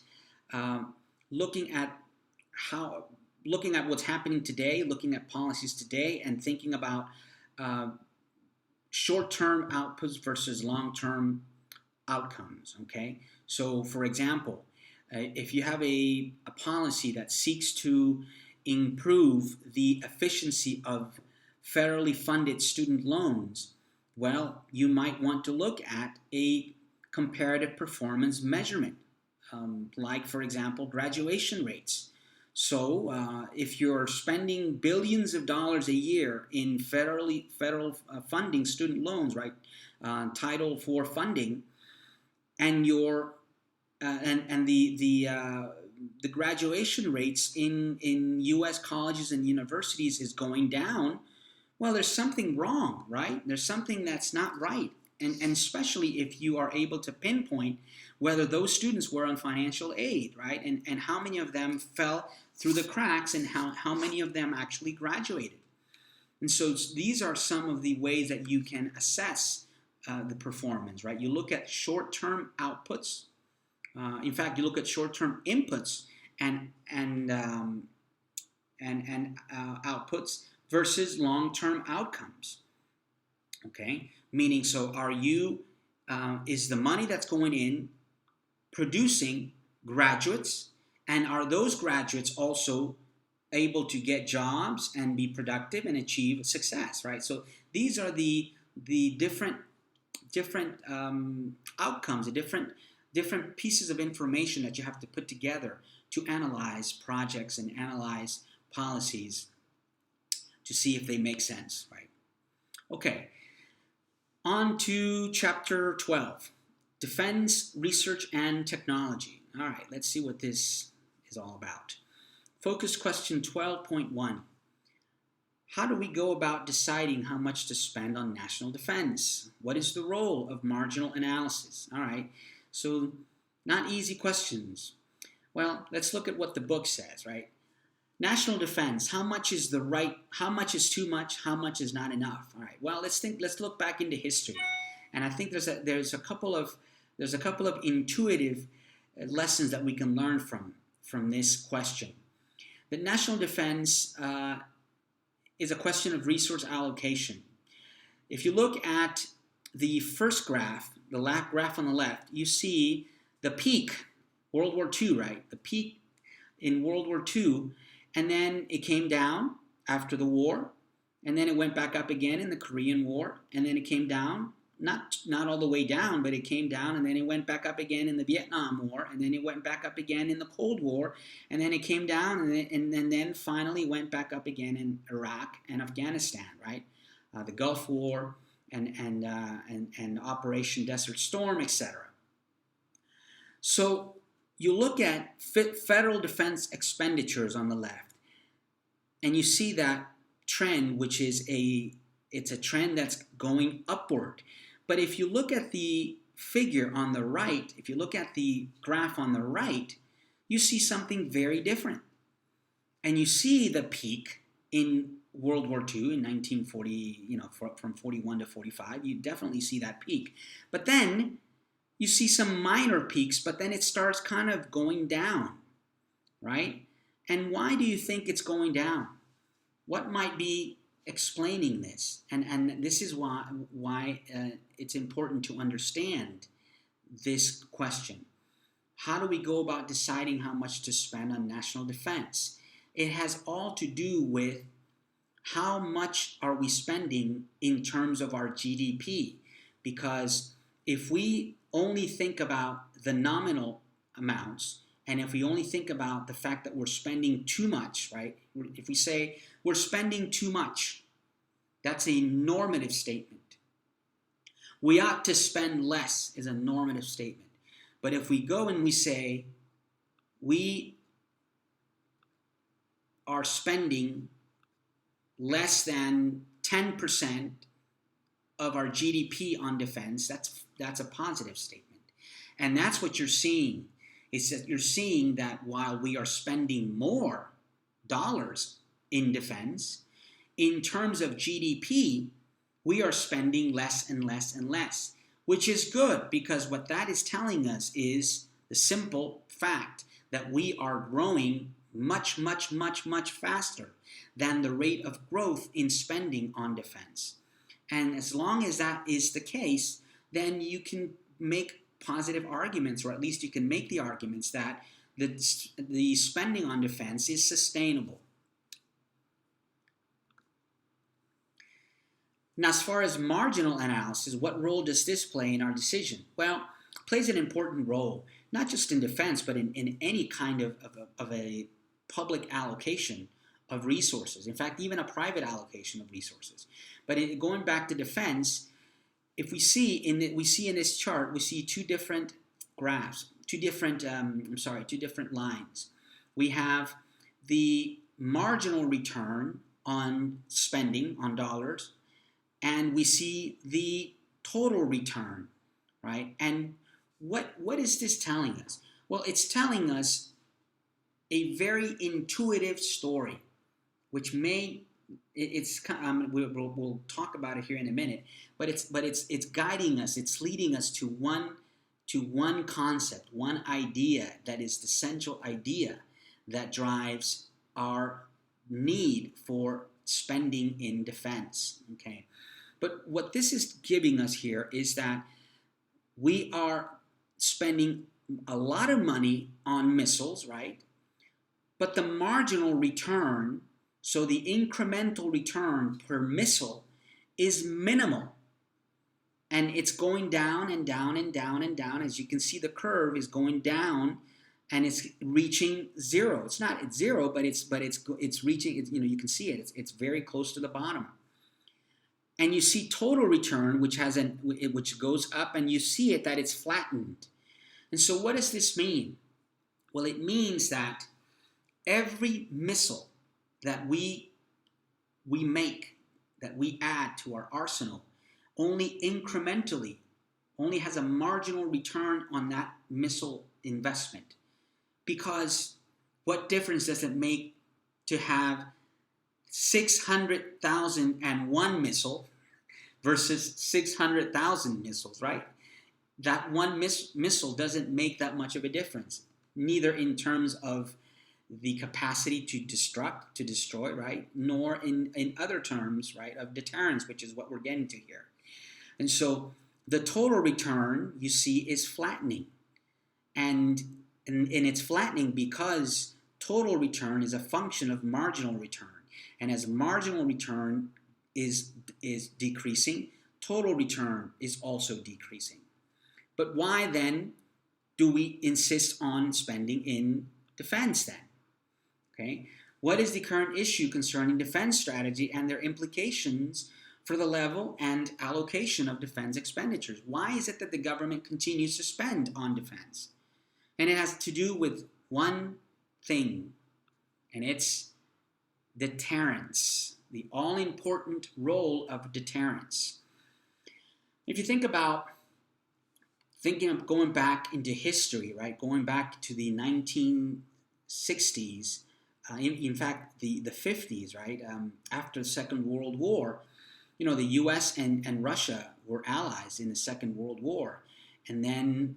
what's happening today, looking at policies today, and thinking about short-term outputs versus long-term outcomes. Okay, so for example, if you have a policy that seeks to improve the efficiency of federally funded student loans, well, you might want to look at a comparative performance measurement, like, for example, graduation rates. So if you're spending billions of dollars a year in federal funding student loans, right, Title IV funding, and your the graduation rates in U.S. colleges and universities is going down, well, there's something wrong, right? There's something that's not right. And especially if you are able to pinpoint whether those students were on financial aid, right? And how many of them fell through the cracks, and how many of them actually graduated. And so these are some of the ways that you can assess the performance, right? You look at short-term outputs. In fact, you look at short-term inputs and outputs versus long-term outcomes. Okay, meaning, so are you is the money that's going in producing graduates, and are those graduates also able to get jobs and be productive and achieve success, right? So these are the different outcomes, the different pieces of information that you have to put together to analyze projects and analyze policies to see if they make sense, right? Okay, on to chapter 12, Defense Research and Technology. All right, let's see what this is all about. Focus question 12.1. How do we go about deciding how much to spend on national defense? What is the role of marginal analysis? All right, so not easy questions. Well, let's look at what the book says, right? National defense, how much is how much is too much, how much is not enough? All right, well, let's look back into history. And I think there's a couple of intuitive lessons that we can learn from this question. The national defense is a question of resource allocation. If you look at the first graph, the graph on the left, you see the peak, World War II, right? The peak in World War II, and then it came down after the war, and then it went back up again in the Korean War, and then it came down, not all the way down, but it came down, and then it went back up again in the Vietnam War, and then it went back up again in the Cold War, and then it came down, and then finally went back up again in Iraq and Afghanistan, right? The Gulf War and Operation Desert Storm, etc. So you look at federal defense expenditures on the left, and you see that trend, which is it's a trend that's going upward. But if you look at the figure on the right, if you look at the graph on the right, you see something very different. And you see the peak in World War II in 1940, from 41 to 45. You definitely see that peak. But then you see some minor peaks, but then it starts kind of going down, right? And why do you think it's going down? What might be explaining this? And this is why it's important to understand this question. How do we go about deciding how much to spend on national defense? It has all to do with how much are we spending in terms of our GDP, because if we only think about the nominal amounts, and if we only think about the fact that we're spending too much, right? If we say we're spending too much, that's a normative statement. We ought to spend less is a normative statement. But if we go and we say we are spending less than 10% of our GDP on defense, that's a positive statement. And that's what you're seeing. It's that you're seeing that while we are spending more dollars in defense, in terms of GDP, we are spending less and less and less, which is good, because what that is telling us is the simple fact that we are growing much, much, much, much faster than the rate of growth in spending on defense. And as long as that is the case, then you can make positive arguments, or at least you can make the arguments that the spending on defense is sustainable. Now, as far as marginal analysis, what role does this play in our decision? Well, it plays an important role, not just in defense, but in any kind of a public allocation of resources. In fact, even a private allocation of resources. But going back to defense, if we see in this chart, we see two different graphs, two different lines. We have the marginal return on spending, on dollars, and we see the total return, right? And what is this telling us? Well, it's telling us a very intuitive story, which we'll talk about it here in a minute, but it's guiding us, it's leading us to one concept, one idea that is the central idea that drives our need for spending in defense, okay? But what this is giving us here is that we are spending a lot of money on missiles, right? But the marginal return, so the incremental return per missile, is minimal. And it's going down and down and down and down. As you can see, the curve is going down, and it's reaching zero. It's not at zero, but it's reaching. You can see it. It's very close to the bottom. And you see total return, which goes up, and you see it that it's flattened. And so, what does this mean? Well, it means that every missile that we make, that we add to our arsenal, only incrementally, only has a marginal return on that missile investment. Because what difference does it make to have 600,001 missile versus 600,000 missiles, right? That one missile doesn't make that much of a difference, neither in terms of the capacity to destroy, right? Nor in other terms, right, of deterrence, which is what we're getting to here. And so the total return, you see, is flattening. And it's flattening because total return is a function of marginal return. And as marginal return is decreasing, total return is also decreasing. But why then do we insist on spending in defense then? Okay? What is the current issue concerning defense strategy and their implications for the level and allocation of defense expenditures? Why is it that the government continues to spend on defense? And it has to do with one thing, and it's deterrence, the all-important role of deterrence. If you think about going back into history, right, going back to the 1960s, in fact, the 50s, right, after the Second World War, the U.S. and Russia were allies in the Second World War. And then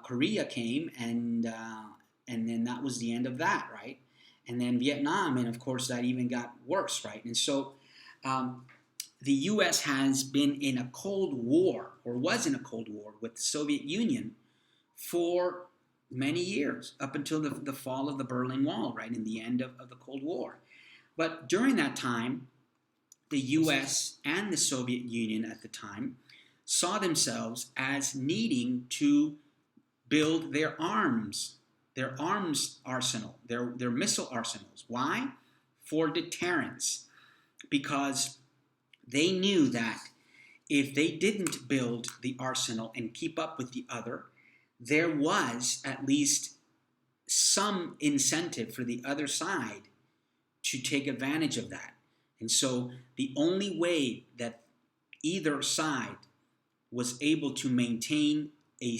Korea came, and then that was the end of that, right? And then Vietnam, and of course that even got worse, right? And so the U.S. has been in a Cold War, or was in a Cold War with the Soviet Union for many years, up until the fall of the Berlin Wall, right, in the end of the Cold War. But during that time, the U.S. and the Soviet Union at the time saw themselves as needing to build their arms arsenal, their missile arsenals. Why? For deterrence. Because they knew that if they didn't build the arsenal and keep up with the other, there was at least some incentive for the other side to take advantage of that. And so the only way that either side was able to maintain a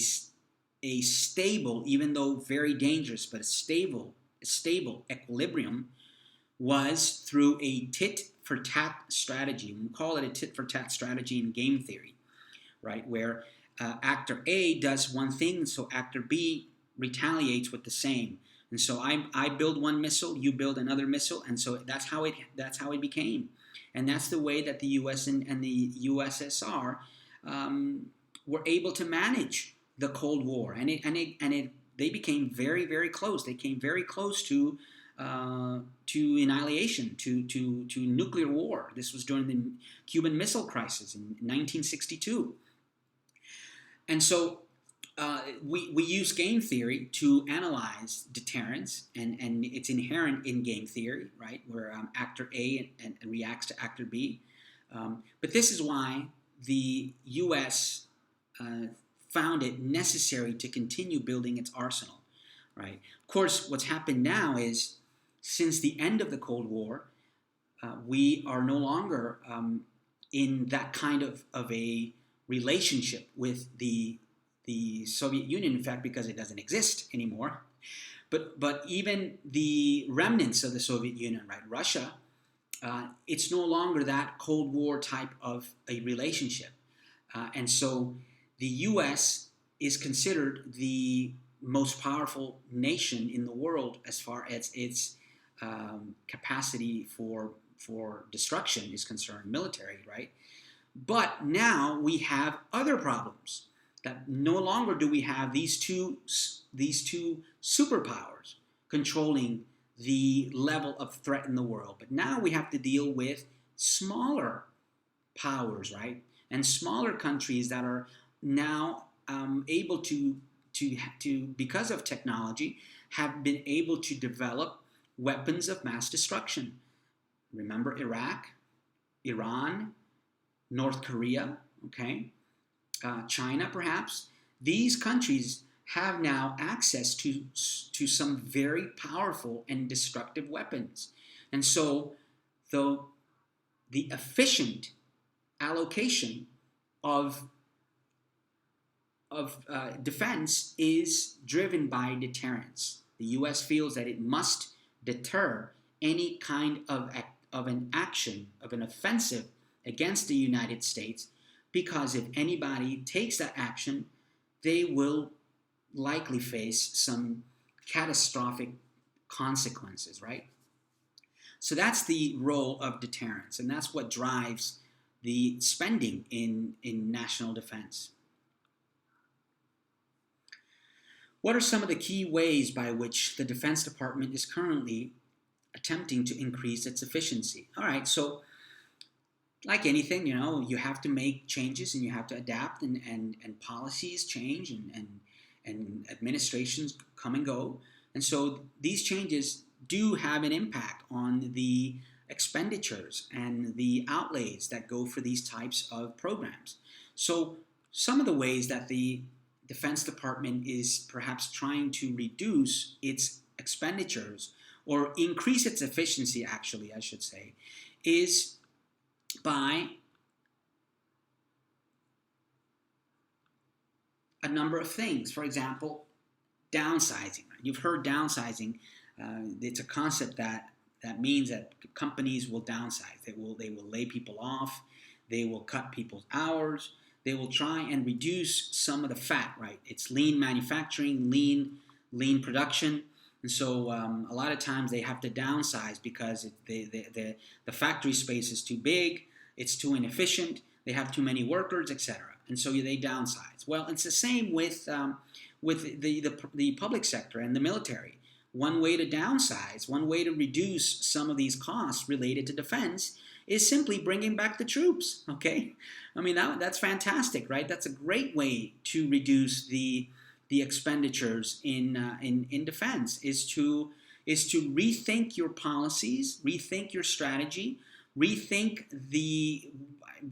stable, even though very dangerous, but a stable equilibrium was through a tit-for-tat strategy. We call it a tit-for-tat strategy in game theory, right? Where actor A does one thing, so actor B retaliates with the same. And so I build one missile, you build another missile, and so that's how it became. And that's the way that the U.S. and the USSR were able to manage the Cold War, and they became very, very close. They came very close to annihilation, to nuclear war. This was during the Cuban Missile Crisis in 1962. And so we use game theory to analyze deterrence, and it's inherent in game theory, right, where actor A and reacts to actor B. But this is why the U.S. Found it necessary to continue building its arsenal, right? Of course, what's happened now is, since the end of the Cold War, we are no longer in that kind of a relationship with the Soviet Union, in fact, because it doesn't exist anymore. But even the remnants of the Soviet Union, right, Russia, it's no longer that Cold War type of a relationship. And so the U.S. is considered the most powerful nation in the world as far as its capacity for destruction is concerned, military, right? But now we have other problems. That no longer do we have these two superpowers controlling the level of threat in the world. But now we have to deal with smaller powers, right? And smaller countries that are now able to, because of technology, have been able to develop weapons of mass destruction. Remember Iraq, Iran, North Korea, okay, China perhaps. These countries have now access to some very powerful and destructive weapons. And so the efficient allocation of defense is driven by deterrence. The U.S. feels that it must deter any kind of an action, of an offensive against the United States, because if anybody takes that action, they will likely face some catastrophic consequences, right? So that's the role of deterrence, and that's what drives the spending in national defense. What are some of the key ways by which the Defense Department is currently attempting to increase its efficiency? All right, so like anything, you have to make changes and you have to adapt, and policies change, and administrations come and go. And so these changes do have an impact on the expenditures and the outlays that go for these types of programs. So some of the ways that the Defense Department is perhaps trying to reduce its expenditures, or increase its efficiency, actually, I should say, is by a number of things. For example, downsizing. You've heard downsizing. It's a concept that means that companies will downsize. They will lay people off. They will cut people's hours. They will try and reduce some of the fat, right? It's lean manufacturing, lean production. And so a lot of times they have to downsize because the factory space is too big, it's too inefficient, they have too many workers, etc. And so they downsize. Well, it's the same with the public sector and the military. One way to downsize, one way to reduce some of these costs related to defense is simply bringing back the troops, okay? I mean, that's fantastic, right? That's a great way to reduce the expenditures in defense, is to rethink your policies, rethink your strategy, rethink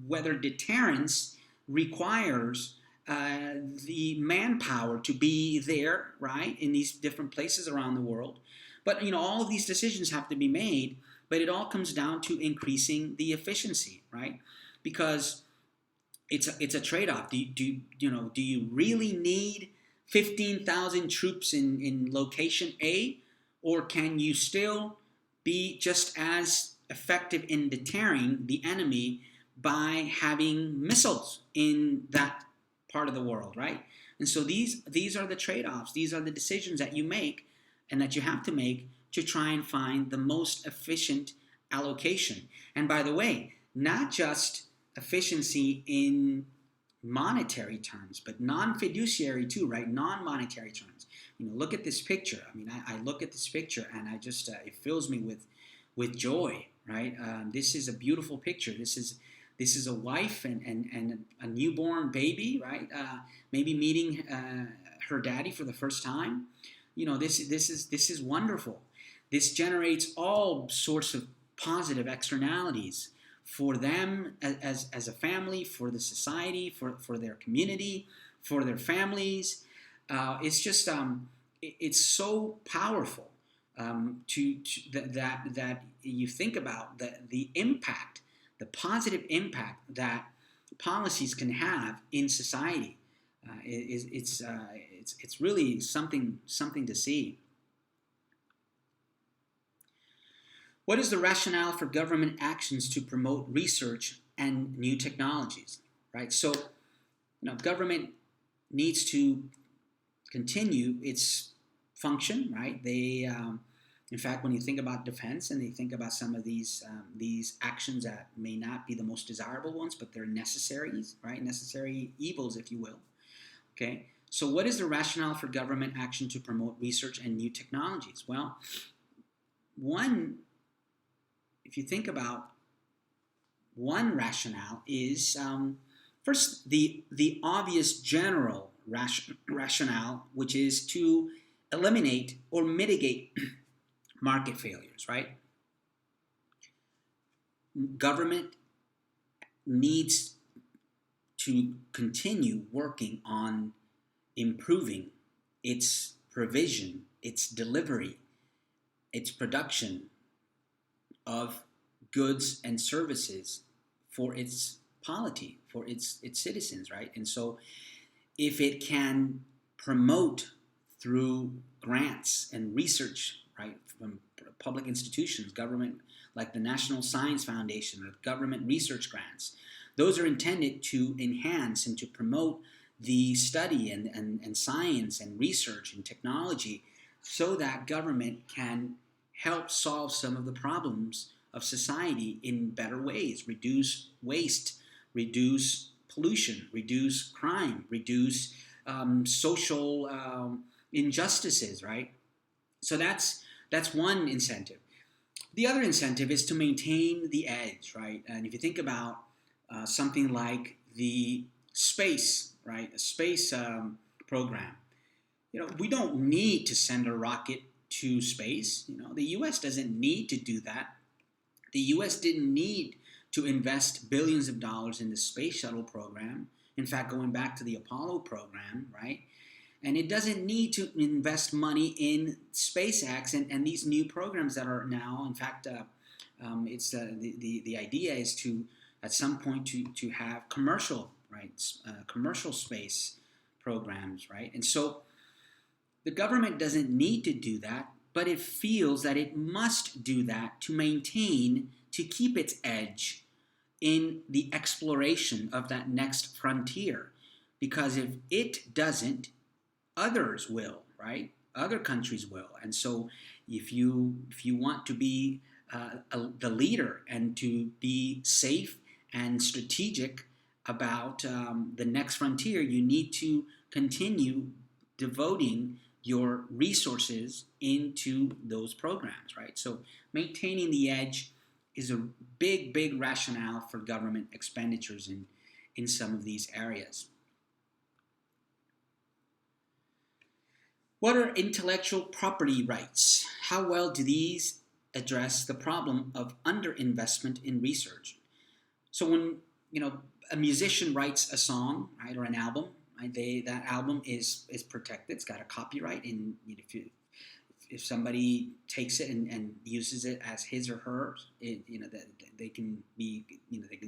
whether deterrence requires the manpower to be there, right, in these different places around the world. But all of these decisions have to be made, but it all comes down to increasing the efficiency, right? Because it's a trade-off. Do you really need 15,000 troops in location A, or can you still be just as effective in deterring the enemy by having missiles in that part of the world, right? And so these are the trade-offs. These are the decisions that you make and that you have to make to try and find the most efficient allocation. And by the way, not just efficiency in monetary terms, but non-fiduciary too, right? Non-monetary terms. Look at this picture. I mean, I look at this picture and I just it fills me with joy, right? This is a beautiful picture. This is a wife and a newborn baby, right? Maybe meeting her daddy for the first time. This is wonderful. This generates all sorts of positive externalities for them as a family, for the society, for their community, for their families. It's just it's so powerful that you think about the impact, the positive impact that policies can have in society. It's really something to see. What is the rationale for government actions to promote research and new technologies? Right. So, government needs to continue its function. Right. They in fact, when you think about defense and you think about some of these actions that may not be the most desirable ones, but they're necessaries, right? Necessary evils, if you will. Okay. So what is the rationale for government action to promote research and new technologies? Well, one, if you think about one rationale, is first the obvious general rationale, which is to eliminate or mitigate market failures, right? Government needs to continue working on improving its provision, its delivery, its production of goods and services for its polity, for its citizens, right? And so if it can promote through grants and research, right, from public institutions, government, like the National Science Foundation or government research grants, those are intended to enhance and to promote the study and science and research and technology so that government can help solve some of the problems of society in better ways, reduce waste, reduce pollution, reduce crime, reduce social injustices, right? So that's one incentive. The other incentive is to maintain the edge, right? And if you think about something like the space, right, a space program, we don't need to send a rocket to space. The U.S. doesn't need to do that. The U.S. didn't need to invest billions of dollars in the space shuttle program. In fact, going back to the Apollo program, right? And it doesn't need to invest money in SpaceX and these new programs that are now. In fact, it's the idea is to at some point to have commercial, right, commercial space programs, right? And so the government doesn't need to do that, but it feels that it must do that to keep its edge in the exploration of that next frontier. Because if it doesn't, others will, right? Other countries will. And so if you want to be the leader and to be safe and strategic about the next frontier, you need to continue devoting your resources into those programs, right? So maintaining the edge is a big rationale for government expenditures in some of these areas. What are intellectual property rights? How well do these address the problem of underinvestment in research? So when a musician writes a song, right, or an album, right, that album is protected. It's got a copyright, and if somebody takes it and uses it as his or hers, they can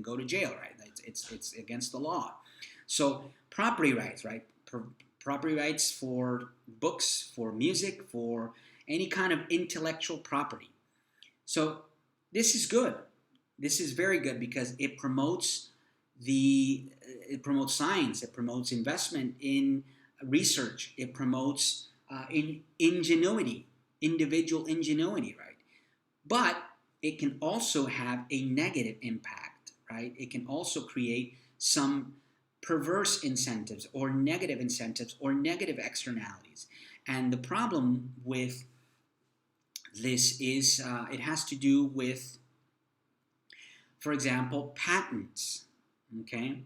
go to jail, right? It's against the law. So property rights, right? Property rights for books, for music, for any kind of intellectual property. So this is good. This is very good because it promotes science. It promotes investment in research. It promotes ingenuity, individual ingenuity, right? But it can also have a negative impact, right? It can also create some perverse incentives or negative externalities. And the problem with this is it has to do with, for example, patents. Okay,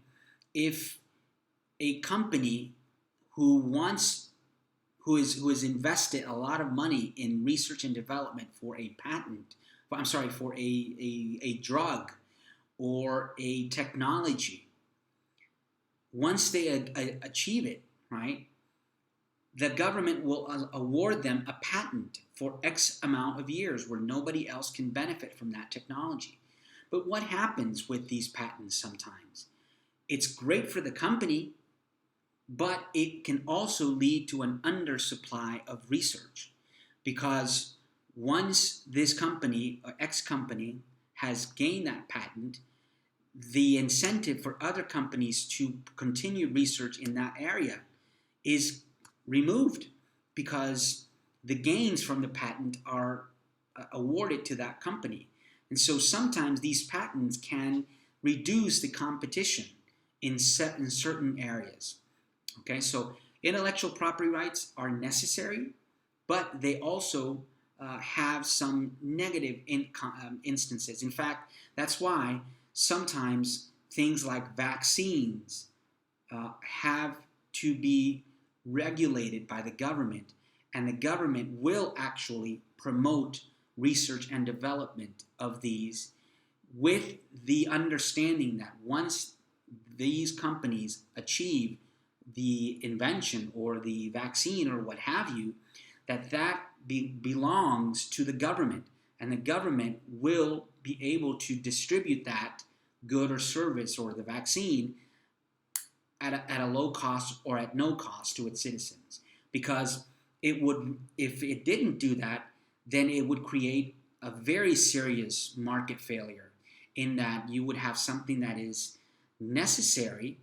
if a company who has invested a lot of money in research and development for a for a drug or a technology, once they achieve it, right, the government will award them a patent for X amount of years where nobody else can benefit from that technology. But what happens with these patents sometimes? It's great for the company, but it can also lead to an undersupply of research, because once this company or X company has gained that patent, the incentive for other companies to continue research in that area is removed, because the gains from the patent are awarded to that company. And so sometimes these patents can reduce the competition in certain areas. Okay, so intellectual property rights are necessary, but they also have some negative instances. In fact, that's why sometimes things like vaccines have to be regulated by the government, and the government will actually promote research and development of these with the understanding that once these companies achieve the invention or the vaccine or what have you, that belongs to the government, and the government will be able to distribute that good or service or the vaccine at a low cost or at no cost to its citizens. Because it would, if it didn't do that, then it would create a very serious market failure, in that you would have something that is necessary,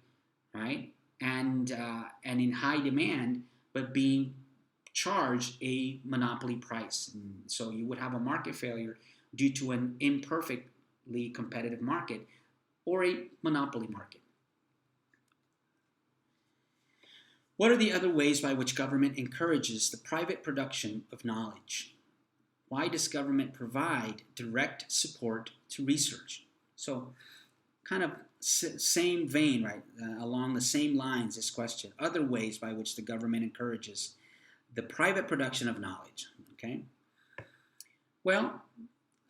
right, and in high demand, but being charged a monopoly price. And so you would have a market failure due to an imperfectly competitive market or a monopoly market. What are the other ways by which government encourages the private production of knowledge? Why does government provide direct support to research? So, kind of same vein, right? Along the same lines, this question. Other ways by which the government encourages the private production of knowledge, okay? Well,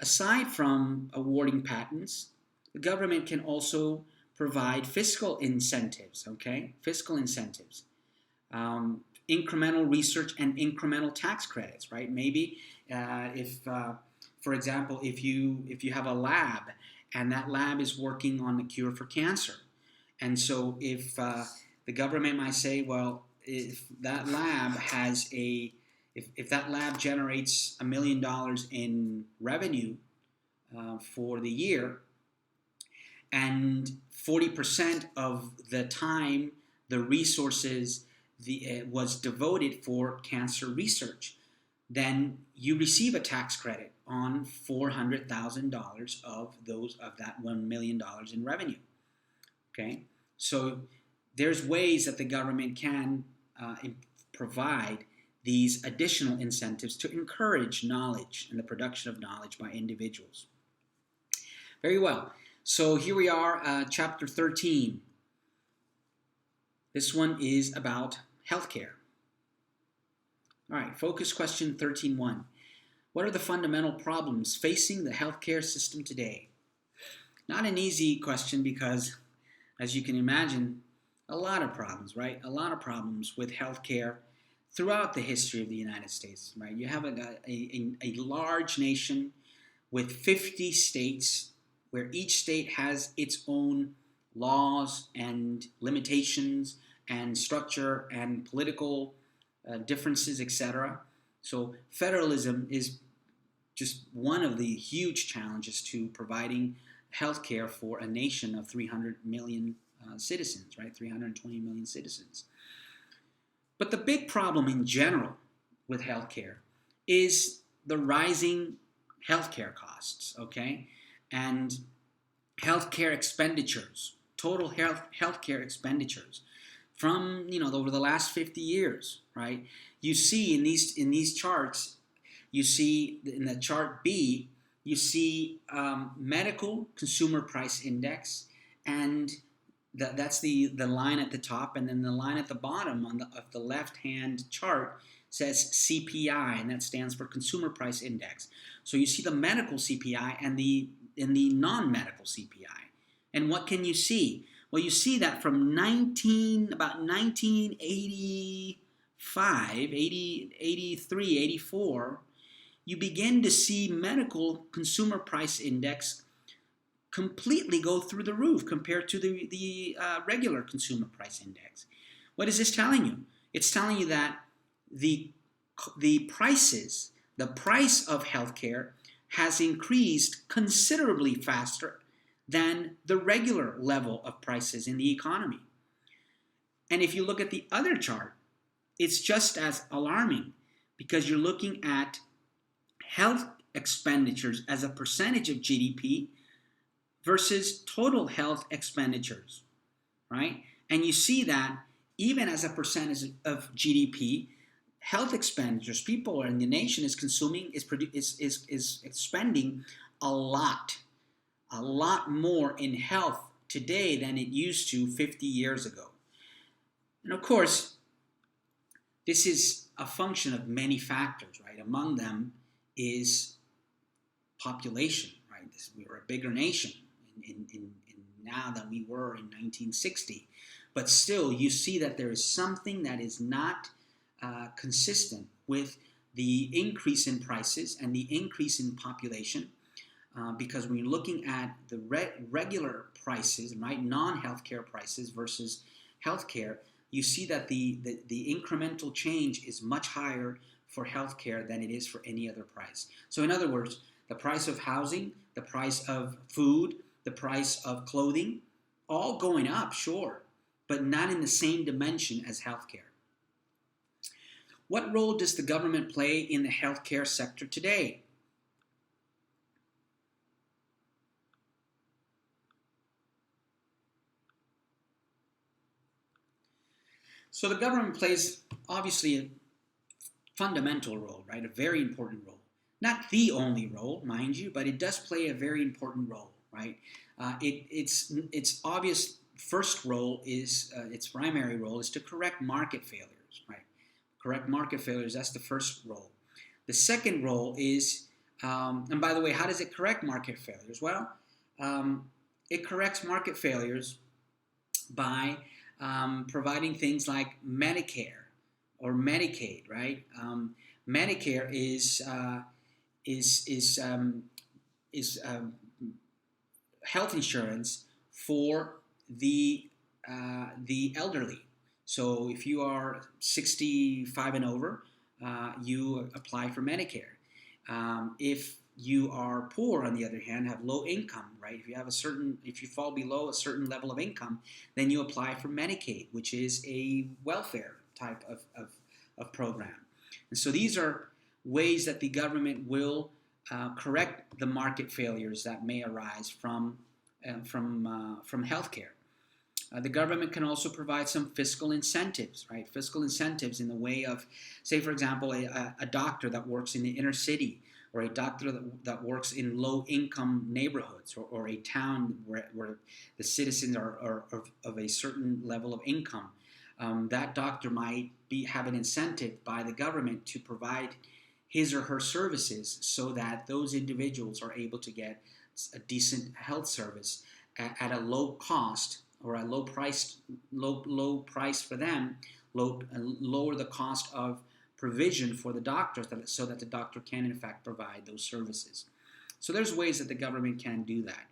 aside from awarding patents, the government can also provide fiscal incentives, okay? Fiscal incentives. Incremental research and incremental tax credits, right? Maybe for example, if you have a lab and that lab is working on the cure for cancer, and so if the government might say, well, if that lab if that lab generates $1 million in revenue for the year, and 40% of the time, the resources was devoted for cancer research, then you receive a tax credit on $400,000 of that $1 million in revenue. Okay, so there's ways that the government can provide these additional incentives to encourage knowledge and the production of knowledge by individuals. Very well. So here we are, chapter 13. This one is about healthcare. All right, focus question 13.1. What are the fundamental problems facing the healthcare system today? Not an easy question because, as you can imagine, a lot of problems, right? A lot of problems with healthcare throughout the history of the United States, right? You have a large nation with 50 states, where each state has its own laws and limitations and structure and political differences, etc. So federalism is just one of the huge challenges to providing health care for a nation of 300 million citizens, right? 320 million citizens. But the big problem in general with healthcare is the rising healthcare costs, okay? And healthcare expenditures, total healthcare expenditures from, over the last 50 years, right? You see in these charts, you see in the chart B, you see medical consumer price index, and that's the line at the top, and then the line at the bottom of the left-hand chart says CPI, and that stands for Consumer Price Index. So you see the medical CPI and the non-medical CPI. And what can you see? Well, you see that from about 1985, 83, 84, you begin to see medical consumer price index completely go through the roof compared to the regular consumer price index. What is this telling you? It's telling you that the price of healthcare has increased considerably faster than the regular level of prices in the economy. And if you look at the other chart, it's just as alarming, because you're looking at health expenditures as a percentage of GDP versus total health expenditures, right? And you see that even as a percentage of GDP, health expenditures. People in the nation is consuming is spending a lot more in health today than it used to 50 years ago. And of course, this is a function of many factors, right? Among them is population, right? We were a bigger nation in now than we were in 1960. But still, you see that there is something that is not consistent with the increase in prices and the increase in population, because when you're looking at the regular prices, right, non-healthcare prices versus healthcare, you see that the incremental change is much higher for healthcare than it is for any other price. So in other words, the price of housing, the price of food, the price of clothing, all going up, sure, but not in the same dimension as healthcare. What role does the government play in the healthcare sector today? So the government plays obviously a fundamental role, right? A very important role. Not the only role, mind you, but it does play a very important role, right? Its obvious first role is its primary role is to correct market failures, right? Correct market failures. That's the first role. The second role is, and by the way, how does it correct market failures? Well, it corrects market failures by providing things like Medicare or Medicaid, right? Medicare is health insurance for the elderly. So if you are 65 and over, you apply for Medicare. If you are poor, on the other hand, have low income, right? If you fall below a certain level of income, then you apply for Medicaid, which is a welfare type of program. And so these are ways that the government will correct the market failures that may arise from healthcare. The government can also provide some fiscal incentives, right? Fiscal incentives in the way of, say, for example, a doctor that works in the inner city, or a doctor that works in low-income neighborhoods, or a town where the citizens are of a certain level of income. That doctor might have an incentive by the government to provide his or her services so that those individuals are able to get a decent health service at a low cost, or a low price for them, lower the cost of provision for the doctors so that the doctor can in fact provide those services. So there's ways that the government can do that.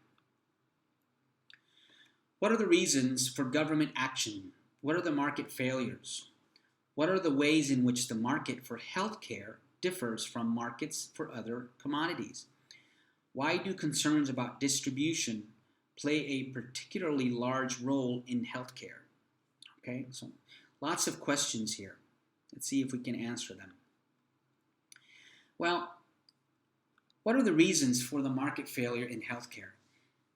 What are the reasons for government action? What are the market failures? What are the ways in which the market for healthcare differs from markets for other commodities? Why do concerns about distribution play a particularly large role in healthcare? Okay, so lots of questions here. Let's see if we can answer them. Well, what are the reasons for the market failure in healthcare?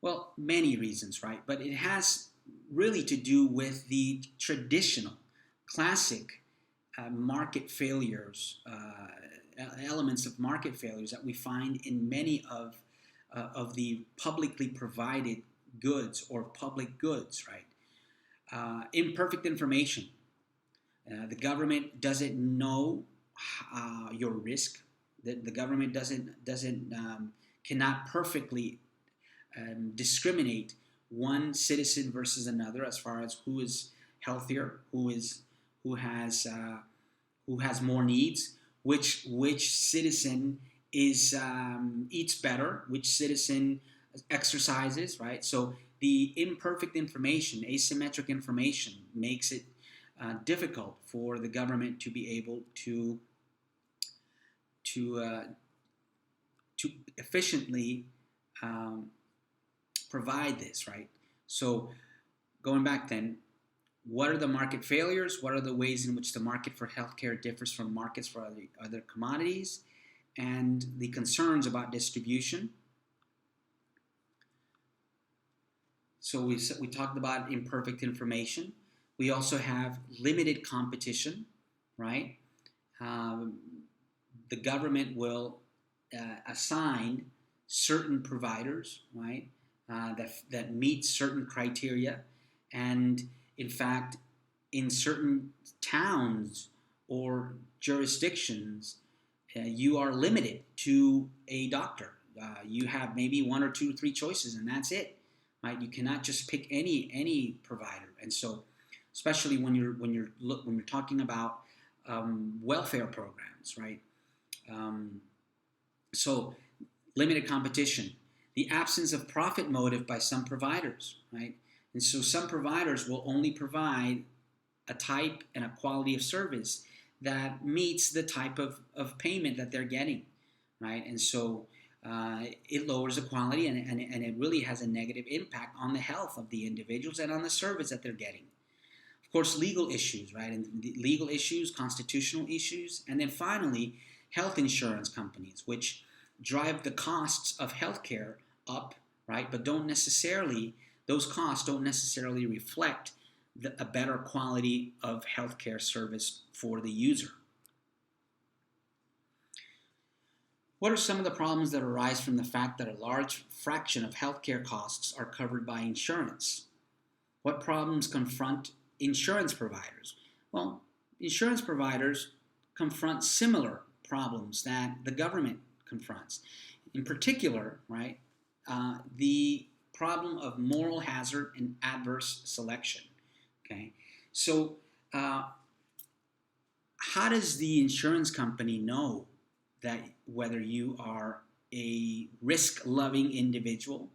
Well, many reasons, right? But it has really to do with the traditional, classic market failures, elements of market failures that we find in many of the publicly provided goods or public goods, right? Imperfect information. The government doesn't know your risk. The government cannot perfectly discriminate one citizen versus another as far as who is healthier, who has more needs, which citizen eats better, which citizen exercises, right? So the imperfect information, asymmetric information, makes it difficult for the government to be able to efficiently provide this, right? So going back then, what are the market failures? What are the ways in which the market for healthcare differs from markets for other commodities? And the concerns about distribution. So we talked about imperfect information. We also have limited competition, right? um, the government will assign certain providers, right, that meet certain criteria, and in fact, in certain towns or jurisdictions, you are limited to a doctor. You have maybe one or two, three choices, and that's it, right? You cannot just pick any provider, and so, especially when you're talking about welfare programs, right? Um, so limited competition, the absence of profit motive by some providers, right? And so some providers will only provide a type and a quality of service that meets the type of payment that they're getting, right? And so it lowers the quality, and it really has a negative impact on the health of the individuals and on the service that they're getting. Of course, legal issues, right? And legal issues, constitutional issues, and then finally, health insurance companies, which drive the costs of healthcare up, right? But those costs don't necessarily reflect a better quality of healthcare service for the user. What are some of the problems that arise from the fact that a large fraction of healthcare costs are covered by insurance? What problems confront insurance providers? Well, insurance providers confront similar problems that the government confronts. In particular, right, the problem of moral hazard and adverse selection. Okay, so how does the insurance company know that whether you are a risk-loving individual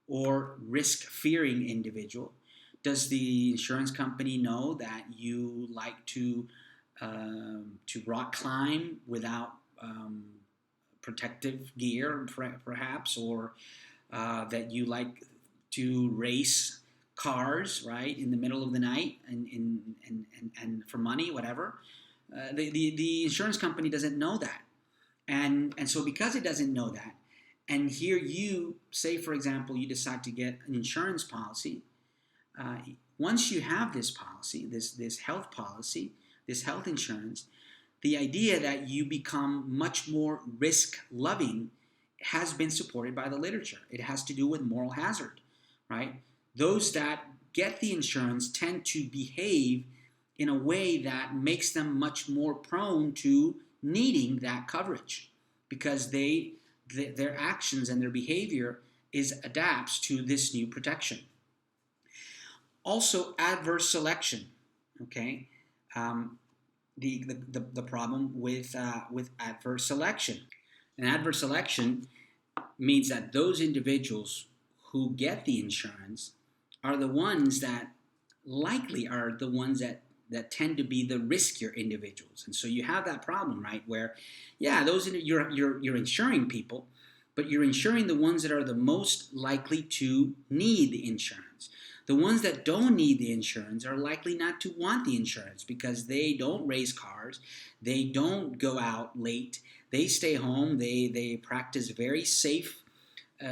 or risk-fearing individual? Does the insurance company know that you like to rock climb without protective gear, perhaps, or that you like to race cars, right, in the middle of the night and for money, whatever? The insurance company doesn't know that. And so because it doesn't know that, and here you say, for example, you decide to get an insurance policy, once you have this policy, this health policy, this health insurance, the idea that you become much more risk-loving has been supported by the literature. It has to do with moral hazard, right? Those that get the insurance tend to behave in a way that makes them much more prone to needing that coverage because their actions and their behavior adapts to this new protection. Also, adverse selection. Okay, the problem with adverse selection. And adverse selection means that those individuals who get the insurance are the ones that likely are the ones that tend to be the riskier individuals. And so you have that problem, right, where, yeah, you're insuring people, but you're insuring the ones that are the most likely to need the insurance. The ones that don't need the insurance are likely not to want the insurance because they don't race cars, they don't go out late, they stay home, they practice very safe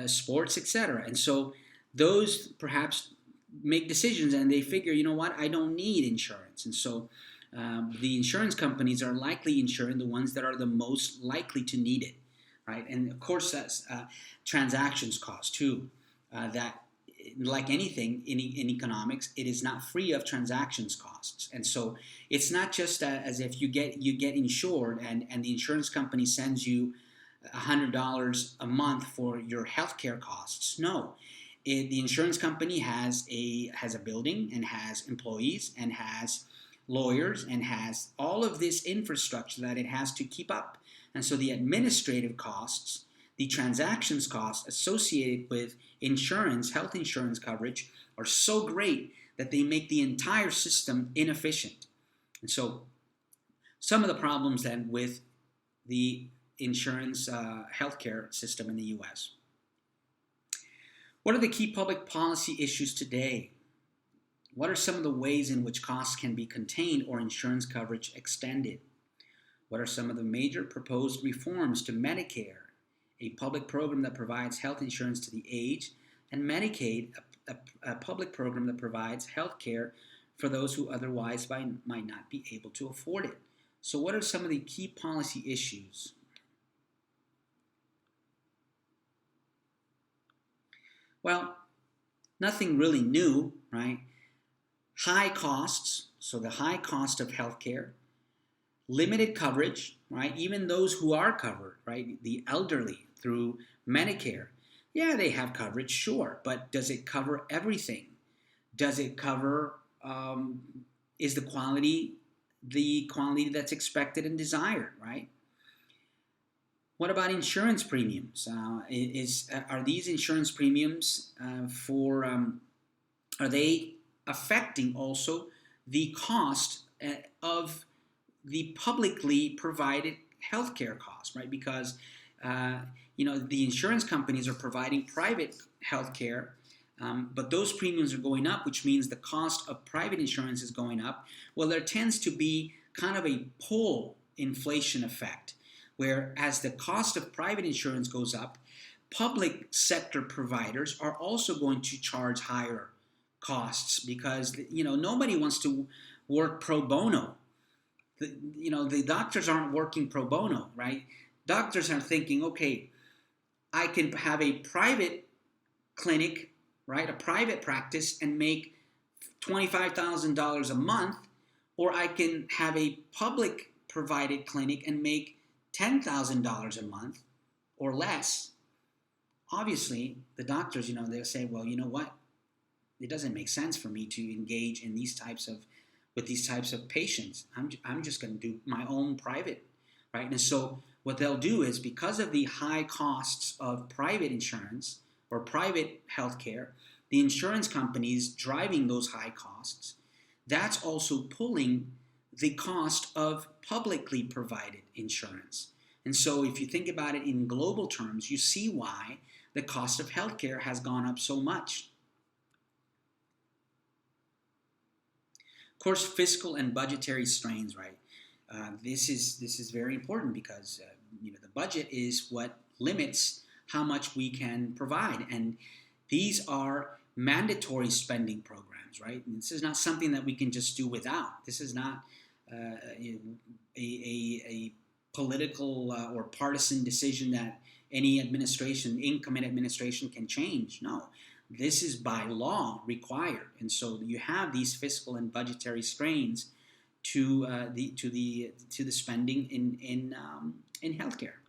sports, etc. And so those perhaps make decisions and they figure, you know what, I don't need insurance. And so the insurance companies are likely insuring the ones that are the most likely to need it, right? And of course, that's transactions cost too. That, like anything in economics, it is not free of transactions costs. And so it's not just as if you get insured and the insurance company sends you $100 a month for your healthcare costs. No. The insurance company has a building and has employees and has lawyers and has all of this infrastructure that it has to keep up. And so the administrative costs, the transactions costs associated with insurance, health insurance coverage, are so great that they make the entire system inefficient. And so some of the problems then with the insurance healthcare system in the U.S. What are the key public policy issues today? What are some of the ways in which costs can be contained or insurance coverage extended? What are some of the major proposed reforms to Medicare, a public program that provides health insurance to the aged, and Medicaid, a public program that provides health care for those who otherwise might not be able to afford it? So what are some of the key policy issues? Well, nothing really new, right? High costs, so the high cost of healthcare, limited coverage, right? Even those who are covered, right? The elderly through Medicare. Yeah, they have coverage, sure, but does it cover everything? Does it cover, is the quality that's expected and desired, right? What about insurance premiums? Are these insurance premiums are they affecting also the cost of the publicly provided healthcare costs, right? Because uh, the insurance companies are providing private healthcare, but those premiums are going up, which means the cost of private insurance is going up. Well, there tends to be kind of a pull inflation effect, where as the cost of private insurance goes up, public sector providers are also going to charge higher costs because nobody wants to work pro bono. The doctors aren't working pro bono, right? Doctors are thinking, okay, I can have a private clinic, right, a private practice, and make $25,000 a month, or I can have a public provided clinic and make $10,000 a month or less. Obviously, the doctors, they'll say, well, you know what? It doesn't make sense for me to engage in with these types of patients. I'm just going to do my own private, right? And so what they'll do is, because of the high costs of private insurance or private healthcare, the insurance companies driving those high costs, that's also pulling the cost of publicly provided insurance. And so if you think about it in global terms, you see why the cost of healthcare has gone up so much. Of course, fiscal and budgetary strains, right? This is very important because the budget is what limits how much we can provide, and these are mandatory spending programs, right? And this is not something that we can just do without. This is not a political or partisan decision that any incoming administration can change. No, this is by law required, and so you have these fiscal and budgetary strains to the spending in healthcare.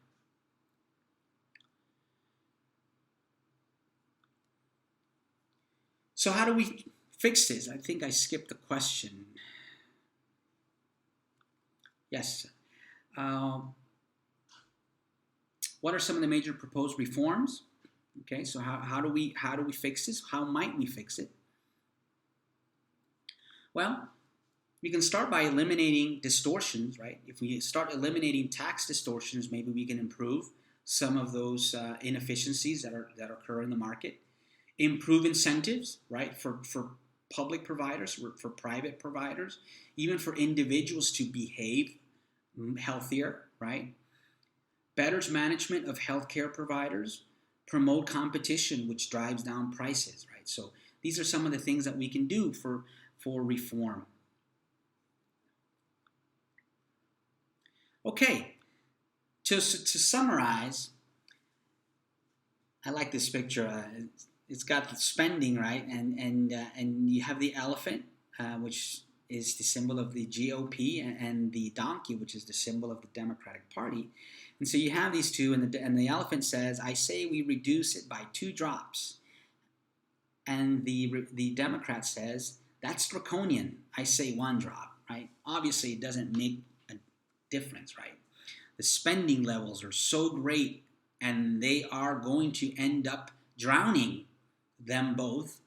So how do we fix this? I think I skipped the question. Yes. What are some of the major proposed reforms? Okay, so how do we fix this? How might we fix it? Well, we can start by eliminating distortions, right? If we start eliminating tax distortions, maybe we can improve some of those inefficiencies that occur in the market. Improve incentives, right, for public providers, for private providers, even for individuals to behave healthier, right? Better management of healthcare providers, promote competition, which drives down prices, right? So these are some of the things that we can do for reform. Okay, to summarize, I like this picture. It's got the spending, right, and you have the elephant, which is the symbol of the GOP, and the donkey, which is the symbol of the Democratic Party. And so you have these two, and the elephant says, "I say we reduce it by 2 drops," and the Democrat says, "That's draconian. I say 1 drop." Right? Obviously, it doesn't make a difference, right? The spending levels are so great, and they are going to end up drowning them both,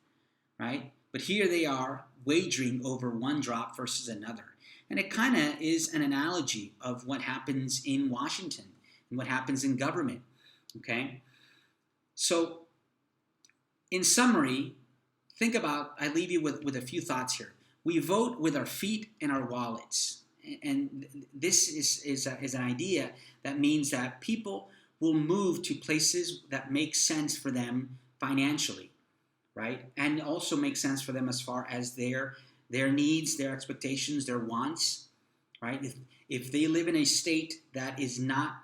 right? But here they are wagering over 1 drop versus another. And it kind of is an analogy of what happens in Washington and what happens in government, okay? So in summary, I leave you with a few thoughts here. We vote with our feet and our wallets. And this is an idea that means that people will move to places that make sense for them financially, right? And also make sense for them as far as their needs, their expectations, their wants, right? If they live in a state that is not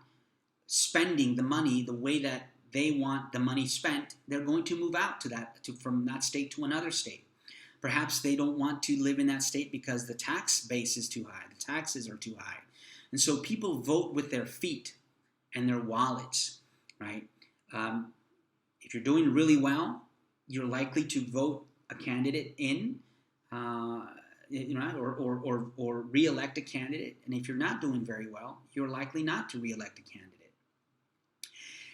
spending the money the way that they want the money spent, they're going to move out from that state to another state. Perhaps they don't want to live in that state because the tax base is too high, the taxes are too high. And so people vote with their feet and their wallets, right? If you're doing really well, you're likely to vote a candidate in, or re-elect a candidate. And if you're not doing very well, you're likely not to re-elect a candidate.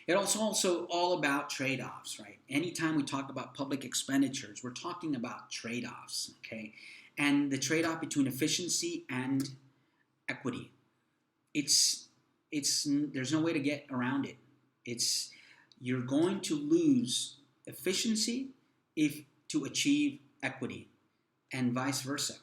It's also all about trade-offs, right? Anytime we talk about public expenditures, we're talking about trade-offs, okay? And the trade-off between efficiency and equity. There's no way to get around it. You're going to lose efficiency to achieve equity, and vice versa.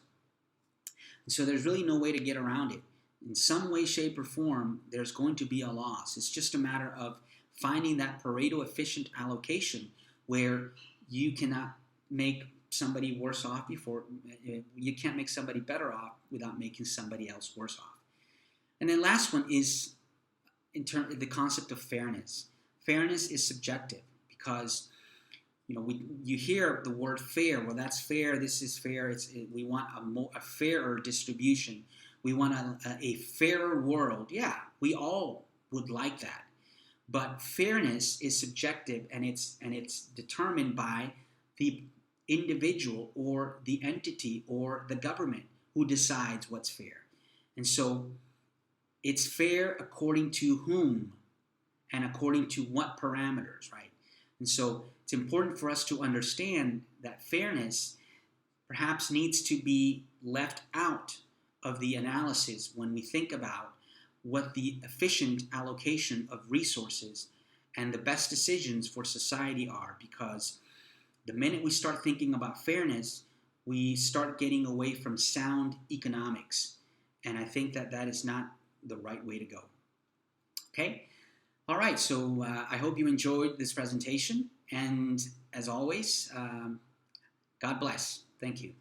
And so there's really no way to get around it. In some way, shape, or form, there's going to be a loss. It's just a matter of finding that Pareto efficient allocation where you cannot make somebody worse off you can't make somebody better off without making somebody else worse off. And then last one is the concept of fairness. Fairness is subjective because you hear the word fair. Well, that's fair. This is fair. We want a fairer distribution. We want a fairer world. Yeah, we all would like that. But fairness is subjective, and it's determined by the individual or the entity or the government who decides what's fair. And so it's fair according to whom and according to what parameters, right? And so it's important for us to understand that fairness perhaps needs to be left out of the analysis when we think about what the efficient allocation of resources and the best decisions for society are, because the minute we start thinking about fairness, we start getting away from sound economics. And I think that is not the right way to go. Okay? All right, so I hope you enjoyed this presentation. And as always, God bless. Thank you.